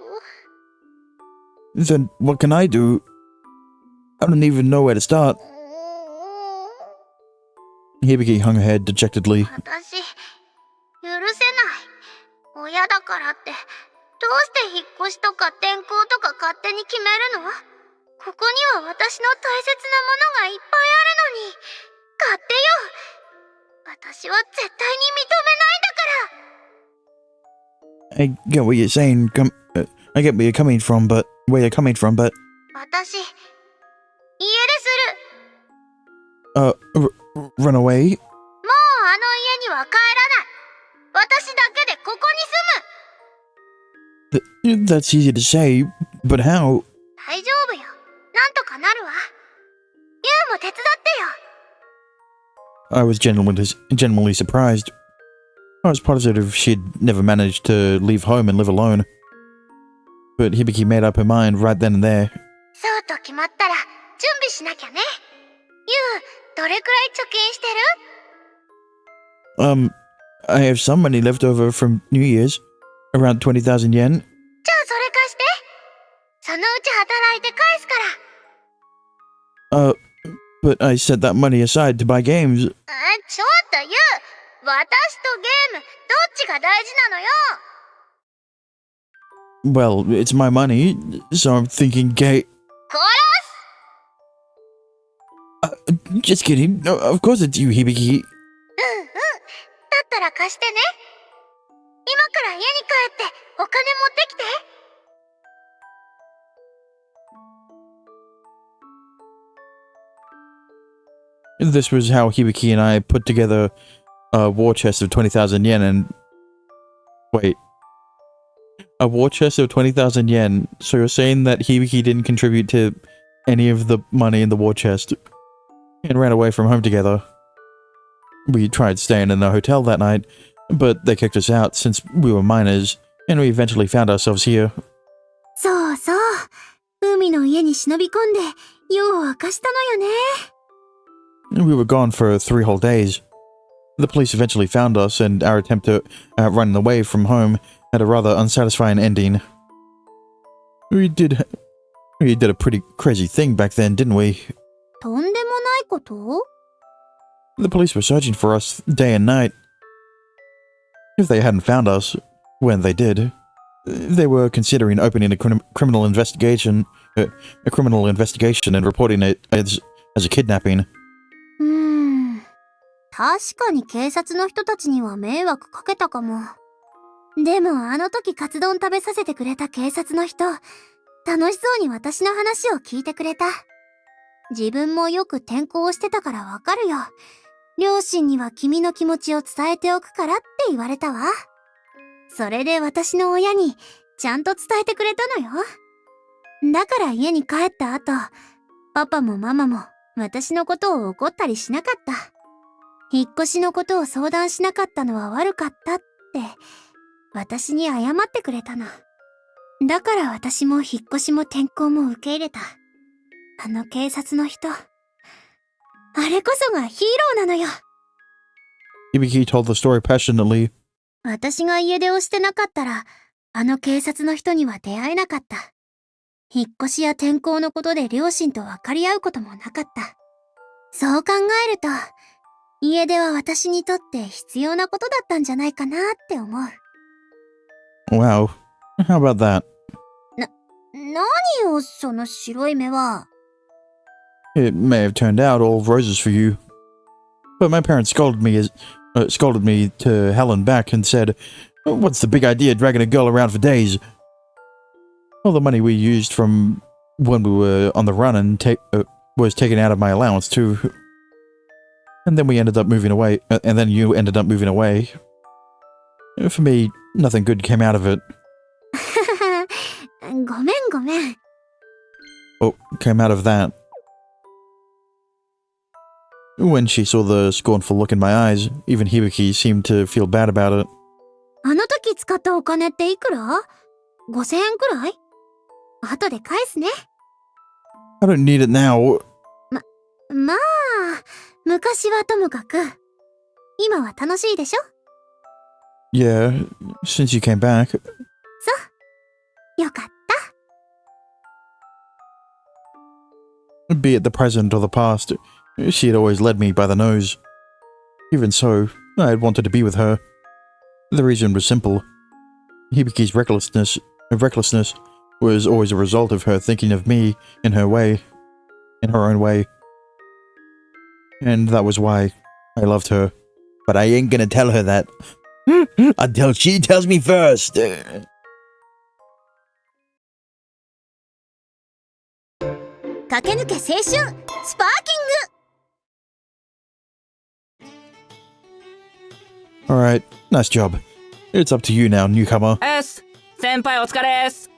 Then what can I do? I don't even know where to start. Hibiki hung her head dejectedly. 私、許せない。親だからって、どうして引っ越しとか転校とか勝手に決めるの？ここには私の大切なものがいっぱいあるのに、買ってよ。私は絶対に認めないんだから。 I get what you're saying. I get where you're coming from, but 私、家出する。run away. もうあの家には帰らない。私だけでここに住む。 That's easy to say, but how? 大丈夫よ。なんとかなるわ。ユウも手伝ってよ。I was genuinely surprised. I was positive she'd never managed to leave home and live alone. But Hibiki made up her mind right then and there. そうと決まったら準備しなきゃね。ユウ、どれくらい貯金してる？ I have some money left over from New Year's. Around 20,000 yen. じゃあそれ貸して。そのうち働いて返すから。But I set that money aside to buy games. ちょっとユウ、私とゲーム、どっちが大事なのよ。Well, it's my money, so I'm thinking殺す。just kidding. No, of course it's you, Hibiki. だったら貸してね。今から家に帰ってお金持ってきて。This was how Hibiki and I put together a war chest of 20,000 yen and... Wait. A war chest of 20,000 yen. So you're saying that Hibiki didn't contribute to any of the money in the war chest and ran away from home together. We tried staying in the hotel that night, but they kicked us out since we were minors, and we eventually found ourselves here. そうそう。海の家に忍び込んで夜を明かしたのよね。We were gone for 3 whole days. The police eventually found us, and our attempt to run away from home had a rather unsatisfying ending. We did a pretty crazy thing back then, didn't we? とんでもないこと？ The police were searching for us day and night. If they hadn't found us, when they did, they were considering opening a criminal investigation and reporting it as a kidnapping. 確かに警察の人たちには迷惑かけたかも。でもあの時カツ丼食べさせてくれた警察の人、楽しそうに私の話を聞いてくれた。自分もよく転校してたからわかるよ。両親には君の気持ちを伝えておくからって言われたわ。それで私の親にちゃんと伝えてくれたのよ。だから家に帰った後、パパもママも私のことを怒ったりしなかった。引っ越しのことを相談しなかったのは悪かったって私に謝ってくれたの。だから私も引っ越しも転校も受け入れた。あの警察の人、あれこそがヒーローなのよ。 Hibiki told the story passionately. 私が家出をしてなかったらあの警察の人には出会えなかった。引っ越しや転校のことで両親と分かり合うこともなかった。そう考えると家出は私にとって必要なことだったんじゃないかなって思う。 Wow. How about that? 何よその白い目は。 It may have turned out all roses for you. But my parents scolded me to hell and back and said, "What's the big idea dragging a girl around for days?" All the money we used from when we were on the run and was taken out of my allowance too. And then we ended up moving away, and then you ended up moving away. For me, nothing good came out of it. ごめんごめん。 Oh, came out of that. When she saw the scornful look in my eyes, even Hibiki seemed to feel bad about it. あの時使ったお金っていくら？ 5,000 円くらい？後で返すね。 I don't need it now. まあ、昔はともかく、今は楽しいでしょ？ Yeah, since you came back. そう。よかった。 Be it the present or the past, she had always led me by the nose. Even so, I had wanted to be with her. The reason was simple. Hibiki's recklessness was always a result of her thinking of me in her own way. And that was why I loved her. But I ain't gonna tell her that until she tells me first. Kakenuke 青春スパーキング。 Alright, nice job. It's up to you now, newcomer. 先輩お疲れです。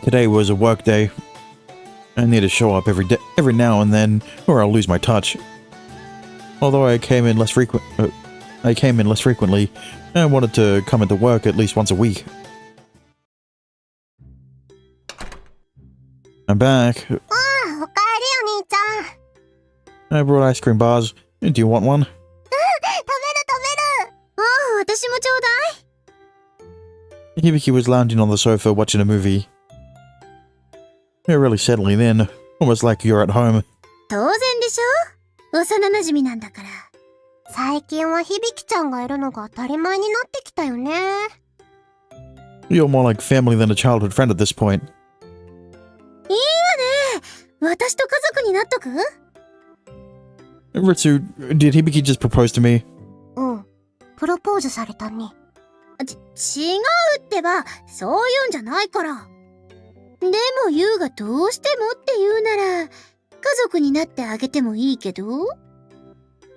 Today was a work day. I need to show up every now and then, or I'll lose my touch. Although I came in less frequently, I wanted to come into work at least once a week. I'm back. おかえりお兄ちゃん。 I brought ice cream bars. Do you want one? 食べる。私もちょうだい。 Hibiki was lounging on the sofa watching a movie. You're really settling in, almost like you're at home. 当然でしょ。幼馴染なんだから。最近は響ちゃんがいるのが当たり前になってきたよね。 You're more like family than a childhood friend at this point. いいわね。私と家族になっとく？ Ritsu, did Hibiki just propose to me? うん。プロポーズされたね。違うってば、そういうんじゃないから。でもユウがどうしてもって言うなら、家族になってあげてもいいけど。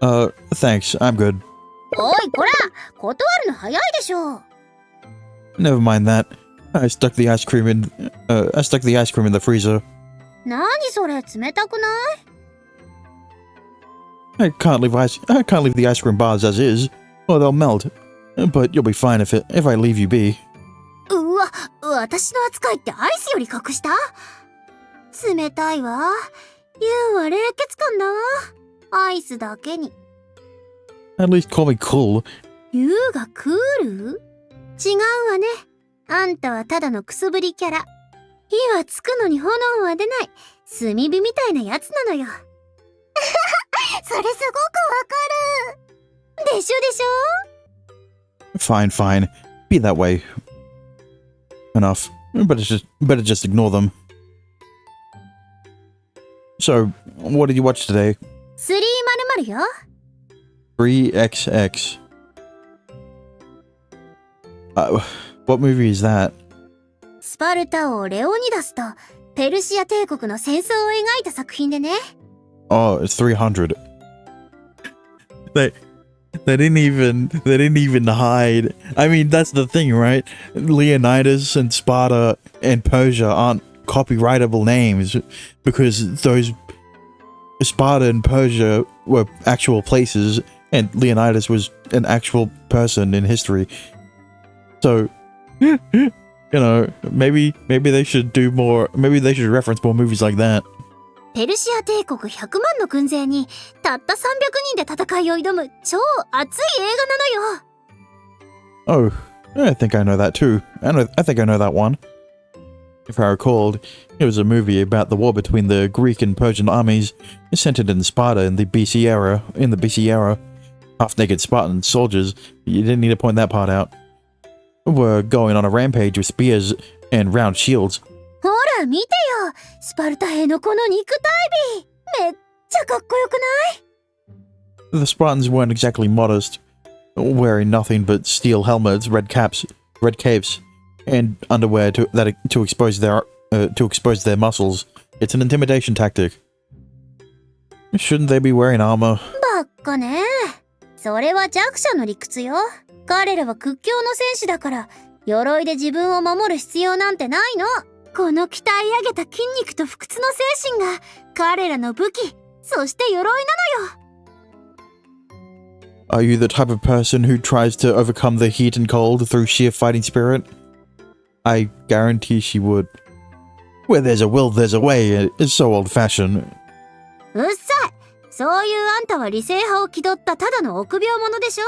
Thanks, I'm good. おいこら、断るの早いでしょ。 Never mind that. I stuck the ice cream in the freezer. 何それ、冷たくない？ I can't leave the ice cream bars as is, or they'll melt. But you'll be fine if I leave you be. うわ、私の扱いってアイスより格下？冷たいわ。ユウは冷血感だわ。アイスだけに。At least call me cool. ユウがクール？違うわね。あんたはただのくすぶりキャラ。火はつくのに炎は出ない。炭火みたいなやつなのよ。それすごくわかる。でしょでしょ？ Fine. Be that way. Enough. Better just ignore them. So, what did you watch today? 300よ。 3XX. What movie is that? スパルタ王レオニダスとペルシア帝国の戦争を描いた作品でね。Oh, it's 300. They didn't even hide. I mean, that's the thing, right? Leonidas and Sparta and Persia aren't copyrightable names because those Sparta and Persia were actual places and Leonidas was an actual person in history. So, you know, maybe they should do more. Maybe they should reference more movies like that. ペルシア帝国100万の軍勢にたった300人で戦いを挑む超熱い映画なのよ。 Oh, I think I know that too. I think I know that one. If I recalled, it was a movie about the war between the Greek and Persian armies, centered in Sparta in the BC era. Half-naked Spartan soldiers, you didn't need to point that part out, were going on a rampage with spears and round shields. ほら見てよ、スパルタ兵のこの肉体美。めっちゃかっこよくない？ The Spartans weren't exactly modest, wearing nothing but steel helmets, red capes, and underwear to expose their muscles. It's an intimidation tactic. Shouldn't they be wearing armor? ばっかね。それは弱者の理屈よ。彼らは屈強の戦士だから、鎧で自分を守る必要なんてないの。この鍛え上げた筋肉と不屈の精神が彼らの武器、そして鎧なのよ。 Are you the type of person who tries to overcome the heat and cold through sheer fighting spirit? I guarantee she would. Where there's a will, there's a way. It's so old-fashioned. うっさい。そういうあんたは理性派を気取ったただの臆病者でしょ。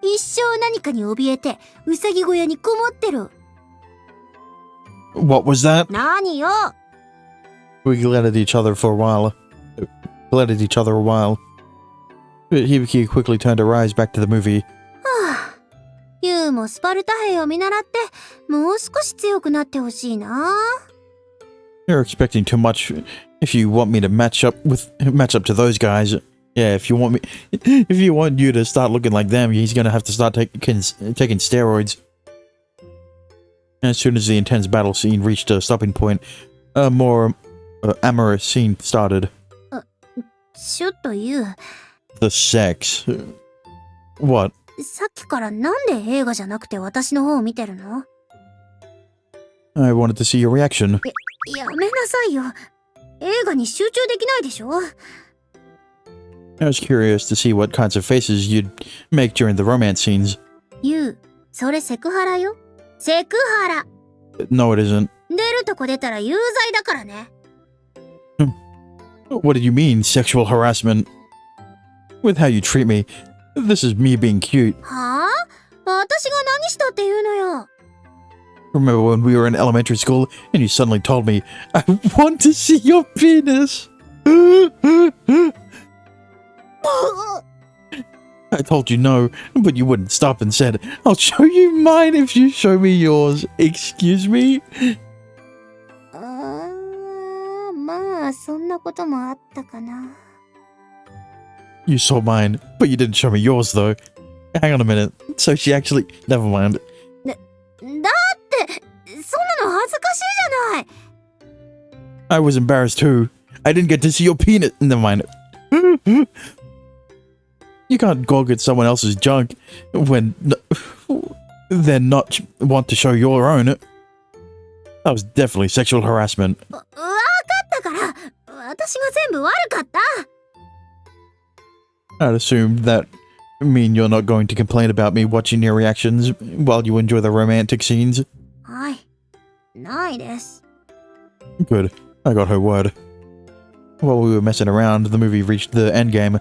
一生何かに怯えてウサギ小屋にこもってる。 What was that? 何よ。 We glared at each other a while. Hibiki quickly turned her eyes back to the movie. はあ、ユユウもスパルタ兵を見習って、もう少し強くなってほしいな。You're expecting too much if you want me to match up to those guys. Yeah, if you want you to start looking like them, he's gonna have to start taking steroids. As soon as the intense battle scene reached a stopping point, a more amorous scene started. ちょっとユウ、 The sex. What? さっきからなんで映画じゃなくて私の方を見てるの？ I wanted to see your reaction. やめなさいよ。映画に集中できないでしょ。 I was curious to see what kinds of faces you'd make during the romance scenes. ユウ、それセクハラよ。セクハラ。 No, it isn't. 出るとこ出たら有罪だからね。What did you mean, sexual harassment? With how you treat me, this is me being cute. はあ？私が何したって言うのよ。 Remember when we were in elementary school and you suddenly told me, I want to see your penis? I told you no, but you wouldn't stop and said, I'll show you mine if you show me yours. Excuse me? まあ、そんなこともあったかな。You saw mine, but you didn't show me yours though. Hang on a minute. So she actually... Never mind. だって、そんなの恥ずかしいじゃない。 I was embarrassed too. I didn't get to see your penis. Never mind. You can't gawk at someone else's junk when then not want to show your own. That was definitely sexual harassment. わかったから、私が全部悪かった。 I'd assume that mean you're not going to complain about me watching your reactions while you enjoy the romantic scenes? はい。ないです。 Good. I got her word. While we were messing around, the movie reached the endgame,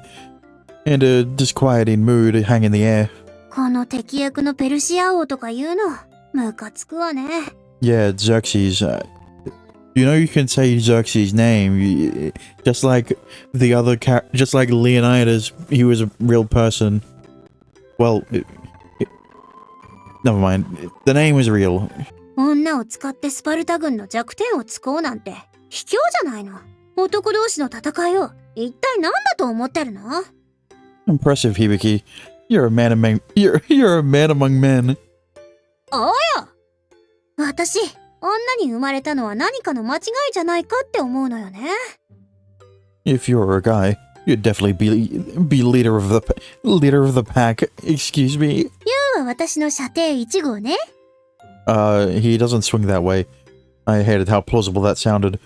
and a disquieting mood hung in the air. この敵役のペルシア王とか言うの、ムカつくわね。 Yeah, Xerxes. You know you can say Xerxes' name, just like the other just like Leonidas, he was a real person. Well, never mind. The name is real. 女を使ってスパルタ軍の弱点を突こうなんて卑怯じゃないの。男同士の戦いを一体何だと思ってるの？ Impressive, Hibiki. You're a man among men. おや、私、女に生まれたのは何かの間違いじゃないかって思うのよね。 If you were a guy, you'd definitely be leader of the pack. Excuse me. ユウは私の射程1号ね。 He doesn't swing that way. I hated how plausible that sounded.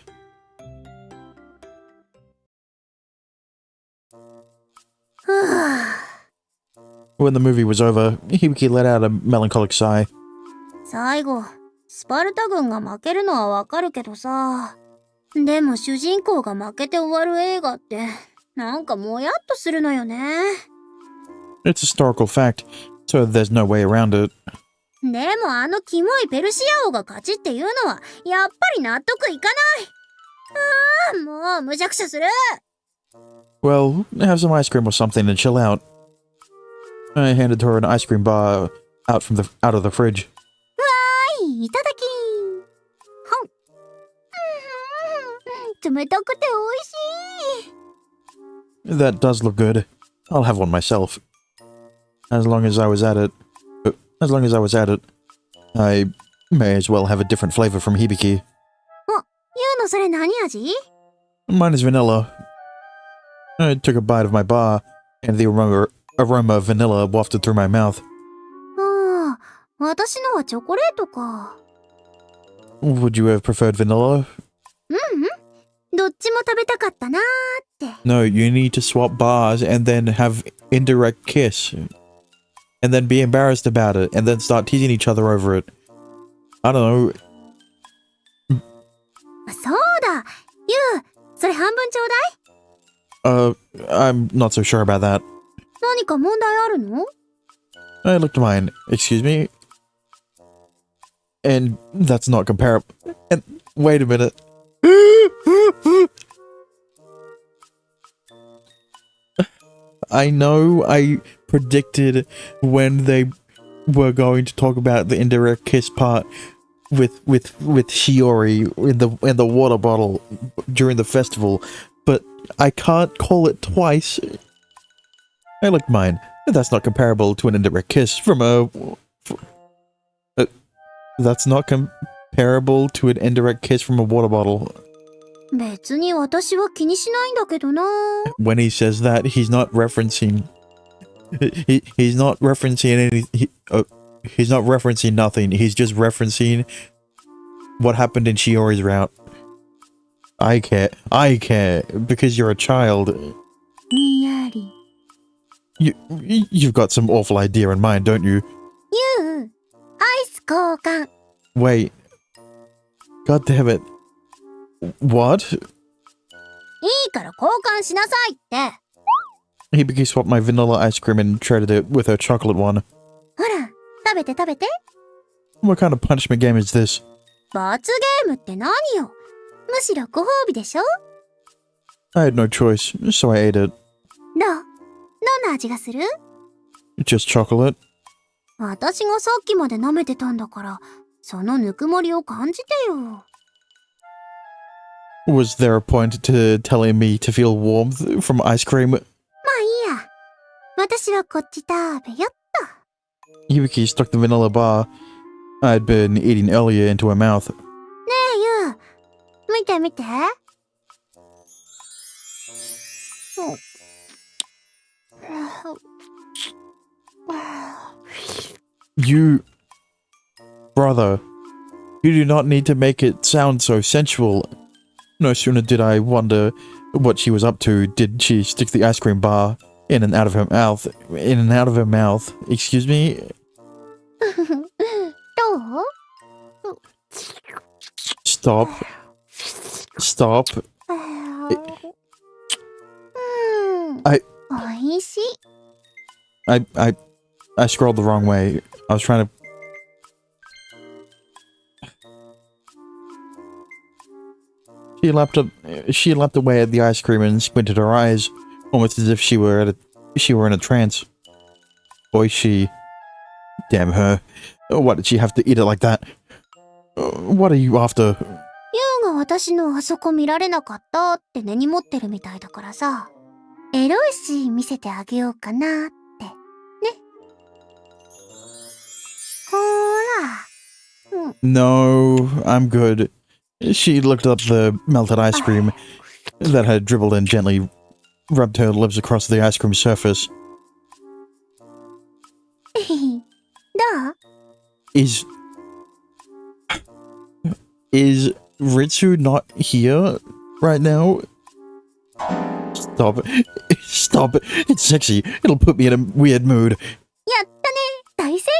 When the movie was over, Hibiki let out a melancholic sigh. 最後、スパルタ軍が負けるのはわかるけどさ。でも主人公が負けて終わる映画って、なんかもやっとするのよね。 It's historical fact, so there's no way around it. でもあのキモいペルシア王が勝ちっていうのは、やっぱり納得いかない。もうむしゃくしゃする。 Well, have some ice cream or something and chill out. I handed her an ice cream bar out of the fridge. いただきー。冷たくて美味しい。 That does look good. I'll have one myself. As long as I was at it, I may as well have a different flavor from Hibiki. ユウのそれ何味？ Mine is vanilla. I took a bite of my bar, and the aroma of vanilla wafted through my mouth. ああ、私のはチョコレートか。 Would you have preferred vanilla? どっちも食べたかったなーって。 No, you need to swap bars and then have indirect kiss. And then be embarrassed about it, and then start teasing each other over it. I don't know. そうだ、ユウ、それ半分ちょうだい。 I'm not so sure about that. 何か問題あるの？ I looked at mine. Excuse me? And that's not comparable. And wait a minute. I know I predicted when they we're going to talk about the indirect kiss part with Shiori in the water bottle during the festival, but I can't call it twice. I licked mine. That's not comparable to an indirect kiss from that's not comparable to an indirect kiss from a water bottle. 別に私は気にしないんだけどな。 When he says that, he's not referencing. He's not referencing any. He's not referencing nothing. He's just referencing what happened in Shiori's route. I care because you're a child. にやり。 You've got some awful idea in mind, don't you? ユウ、アイス交換。 Wait. God damn it. What? いいから交換しなさいって。 Hibiki swapped my vanilla ice cream and traded it with her chocolate one. ほら、食べて食べて。 What kind of punishment game is this? 罰ゲームって何よ。むしろご褒美でしょ。 I had no choice, so I ate it. どんな味がする？ Just chocolate. 私がさっきまで舐めてたんだから、そのぬくもりを感じてよ。 Was there a point to telling me to feel warmth from ice cream? まあいいや。私はこっち食べよっと。 Hibiki stuck the vanilla bar I'd been eating earlier into her mouth. ねえユウ、見て見て。You... Brother, you do not need to make it sound so sensual. No sooner did I wonder what she was up to, did she stick the ice cream bar in and out of her mouth. Excuse me? どう？ Stop. Stop. おいしい。 I scrolled the wrong way. I was trying to... She lapped away at the ice cream and squinted her eyes, almost as if she were in a trance. Oishi. Damn her. Why did she have to eat it like that? What are you after? ユウが私のあそこ見られなかったって根に持ってるみたいだからさ。エロいシーン見せてあげようかなって。ね。ほーら。No, I'm good. She looked up the melted ice cream that had dribbled and gently rubbed her lips across the ice cream surface. どう？ Is Ritsu not here right now? Stop. Stop. It's sexy. It'll put me in a weird mood. やったね。大成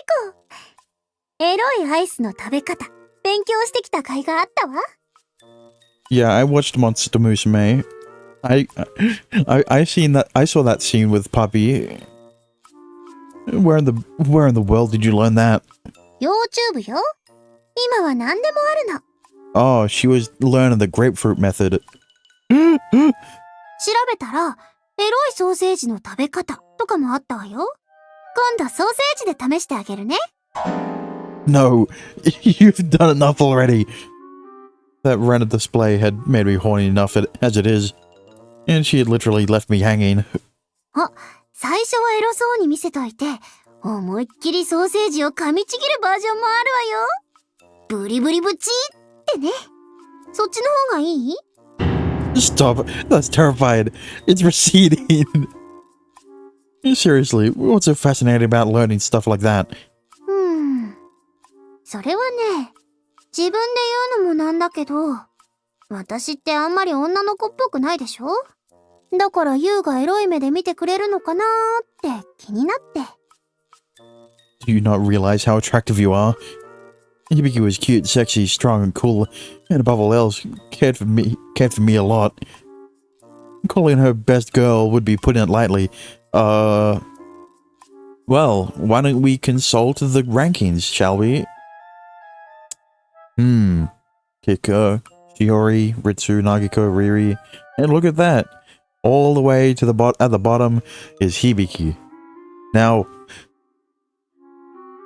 功。エロいアイスの食べ方、勉強してきた甲斐があったわ。 Yeah, I watched Monster Musume. I saw that scene with Puppy. Where in the world did you learn that? YouTube よ。今は何でもあるの。 Oh, she was learning the grapefruit method. 調べたら、エロいソーセージの食べ方とかもあったわよ。今度ソーセージで試してあげるね。 No, you've done enough already. That rented display had made me horny enough as it is, and she had literally left me hanging. あ、最初はエロそうに見せといて、思いっきりソーセージを噛みちぎるバージョンもあるわよ。ブリブリブチーってね。そっちの方がいい？ Stop, that's terrifying. It's receding. Seriously, what's so fascinating about learning stuff like that? それはね、自分で言うのもなんだけど、私ってあんまり女の子っぽくないでしょ？だからユウがエロい目で見てくれるのかなーって気になって。Do you not realize how attractive you are? Hibiki was cute, sexy, strong, and cool, and above all else, cared for me a lot. Calling her best girl would be putting it lightly. Well, why don't we consult the rankings, shall we? Kiko, Shiori, Ritsu, Nagiko, Riri, and look at that! All the way to at the bottom is Hibiki. Now,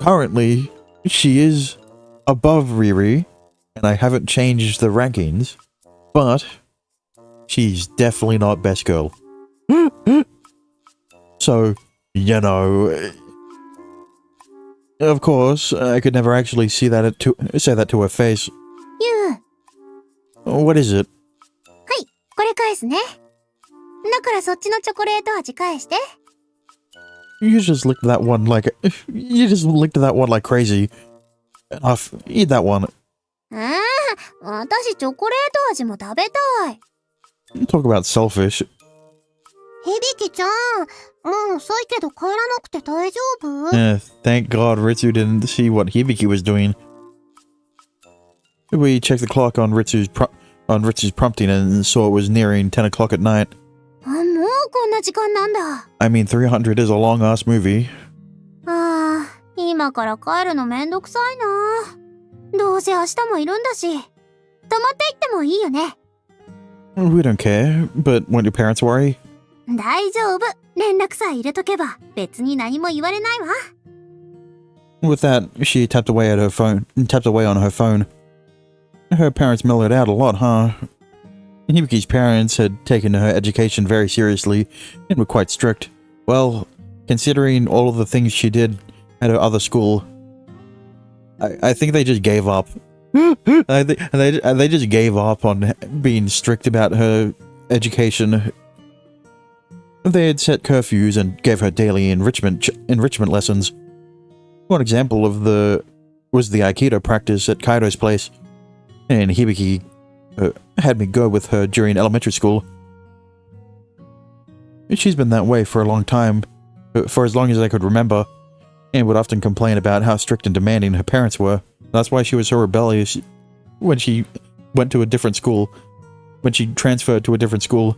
currently, she is above Riri, and I haven't changed the rankings, but she's definitely not best girl. So, you know, of course, I could never actually say that to her face. ユウ、 What is it? これ返すね。だからそっちのチョコレート味返して。You just licked that one like crazy. Eat that one. 私チョコレート味も食べたい。Talk about selfish. 響ちゃん、もう遅いけど帰らなくて大丈夫？ Thank God Ritsu didn't see what Hibiki was doing. We checked the clock on Ritsu's prompting and saw it was nearing 10 o'clock at night. もうこんな時間なんだ。I mean, 300 is a long-ass movie. 今から帰るのめんどくさいな。どうせ明日もいるんだし、泊まって行ってもいいよね。We don't care, but won't your parents worry? 大丈夫。連絡さえ入れとけば別に何も言われないわ。With that, she tapped away on her phone. Her parents mellowed out a lot, huh? Hibiki's parents had taken her education very seriously and were quite strict. Well, considering all of the things she did at her other school, I think they just gave up. They just gave up on being strict about her education. They had set curfews and gave her daily enrichment lessons. One example was the Aikido practice at Kaido's place, and Hibiki had me go with her during elementary school. She's been that way for a long time, for as long as I could remember, and would often complain about how strict and demanding her parents were. That's why she was so rebellious when she went to a different school, when she transferred to a different school.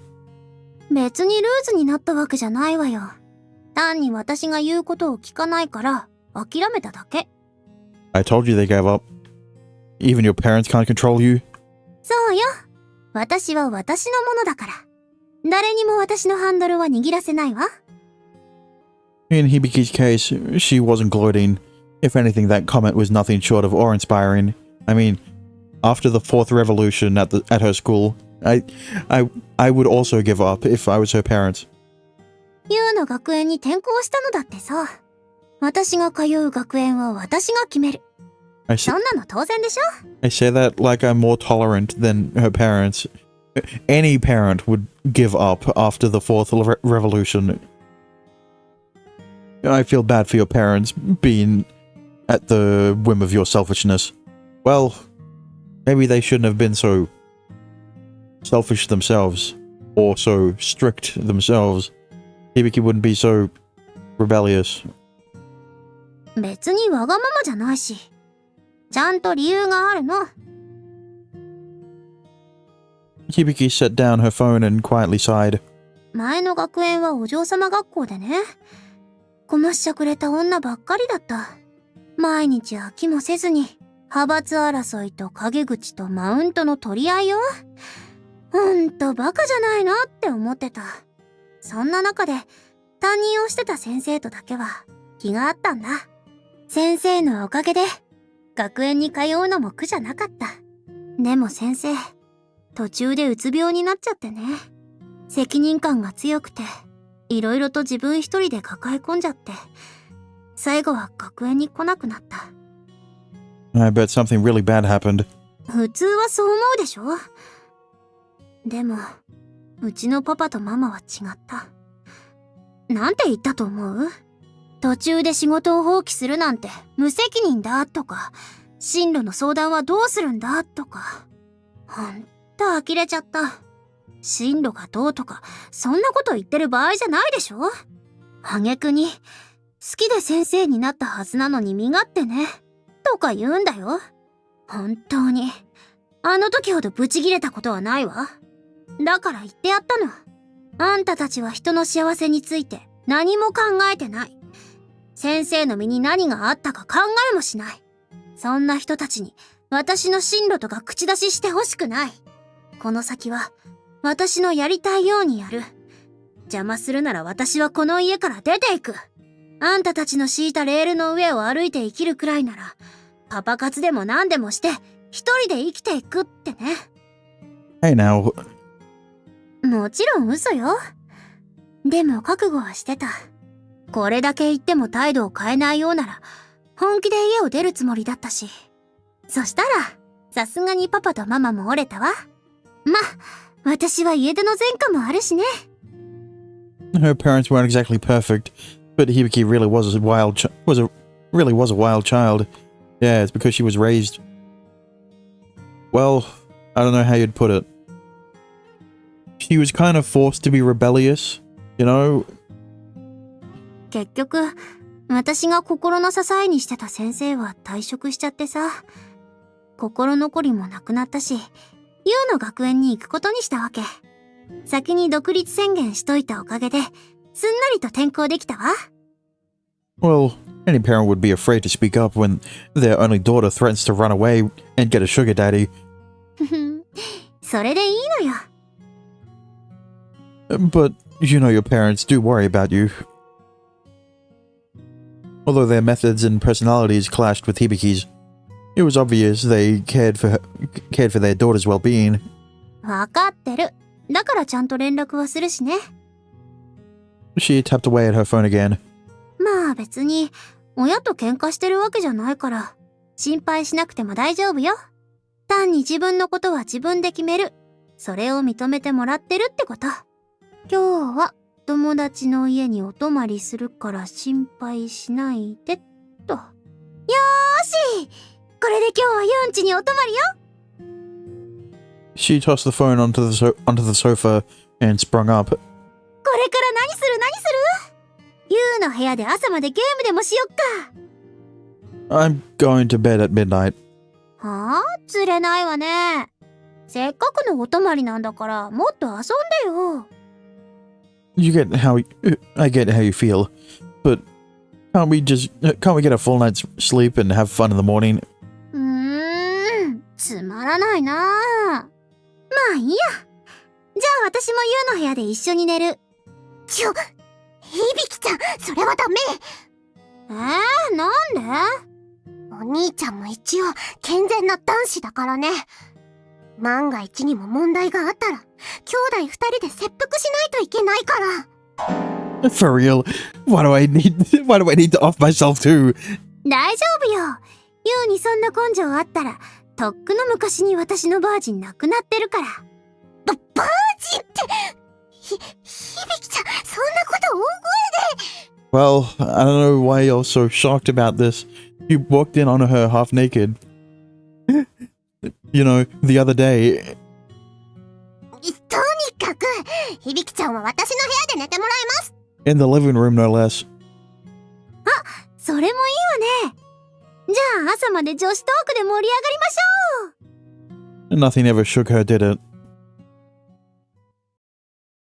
別にルーズになったわけじゃないわよ。単に私が言うことを聞かないから諦めただけ。I told you they gave up. Even your parents can't control you. そうよ。私は私のものだから。誰にも私のハンドルは握らせないわ。In Hibiki's case, she wasn't gloating. If anything, that comment was nothing short of awe-inspiring. I mean, after the fourth revolution at her school, I would also give up if I was her parents. ユウの学園に転校したのだってさ。私が通う学園は私が決める。そんなの当然でしょ？ I say that like I'm more tolerant than her parents. Any parent would give up after the fourth revolution. I feel bad for your parents being at the whim of your selfishness. Well, maybe they shouldn't have been so selfish themselves, or so strict themselves. Hibiki wouldn't be so rebellious. 別にわがままじゃないし。ちゃんと理由があるの。Hibiki set down her phone and quietly sighed. 前の学園はお嬢様学校でね。こましちゃくれた女ばっかりだった。毎日飽きもせずに、派閥争いと陰口とマウントの取り合いよ。ほんとバカじゃないのって思ってた。そんな中で、担任をしてた先生とだけは気があったんだ。先生のおかげで、学園に通うのも苦じゃなかった。でも先生、途中でうつ病になっちゃってね。責任感が強くて、いろいろと自分一人で抱え込んじゃって、最後は学園に来なくなった。I bet something really bad happened. 普通はそう思うでしょ？でも、うちのパパとママは違った。なんて言ったと思う？途中で仕事を放棄するなんて無責任だとか、進路の相談はどうするんだとか。ほんと呆れちゃった。進路がどうとか、そんなこと言ってる場合じゃないでしょ？挙句に、好きで先生になったはずなのに身勝手ね。とか言うんだよ。本当に。あの時ほどブチギレたことはないわ。だから言ってやったの。あんたたちは人の幸せについて何も考えてない。先生の身に何があったか考えもしない。そんな人たちに私の進路とか口出ししてほしくない。この先は私のやりたいようにやる。邪魔するなら私はこの家から出ていく。あんたたちの敷いたレールの上を歩いて生きるくらいなら、パパ活でも何でもして、一人で生きていくってね。Hey now, もちろん嘘よ。でも覚悟はしてた。これだけ言っても態度を変えないようなら、本気で家を出るつもりだったし。そしたら、さすがにパパとママも折れたわ。ま、私は家出の前科もあるしね。her parents weren't exactly perfect, but Hibiki really was a wild really was a wild child. Yeah, it's because she was raised. Well, I don't know how you'd put it. She was kind of forced to be rebellious, you know? 結局、私が心の支えにしてた先生は退職しちゃってさ、心残りもなくなったし、ユウの学園に行くことにしたわけ。先に独立宣言しといたおかげで、すんなりと転校できたわ。Well, any parent would be afraid to speak up when their only daughter threatens to run away and get a sugar daddy. それでいいのよ。But you know your parents do worry about you. Although their methods and personalities clashed with Hibiki's, it was obvious they cared for their daughter's well-being. わかってる。だからちゃんと連絡はするしね。She tapped away at her phone again. まあ別に、親と喧嘩してるわけじゃないから、心配しなくても大丈夫よ。単に自分のことは自分で決める。それを認めてもらってるってこと。今日は友達の家にお泊まりするから心配しないで、と。よーし！これで今日はユン家にお泊まりよ。 She tossed the phone onto the sofa and sprung up. これから何するユウの部屋で朝までゲームでもしよっか。I'm going to bed at midnight. はあ？釣れないわね。せっかくのお泊まりなんだから、もっと遊んでよ。I get how you feel, but can't we get a full night's sleep and have fun in the morning? つまらないなあ。まあいいや。じゃあ私もユウの部屋で一緒に寝る。響ちゃん、それはダメ。なんで？お兄ちゃんも一応健全な男子だからね。万が一にも問題があったら、兄弟二人で切腹しないといけないから。For real? Why do I need to off myself too? 大丈夫よ。ユウにそんな根性あったら、とっくの昔に私のバージンなくなってるから。バージンって、響ちゃん、そんなこと大声で。Well, I don't know why you're so shocked about this. You walked in on her half naked. You know, the other day. とにかく、響ちゃんは私の部屋で寝てもらいます。In the living room, no less. それもいいわね。じゃあ朝まで女子トークで盛り上がりましょう。 Nothing ever shook her, did it?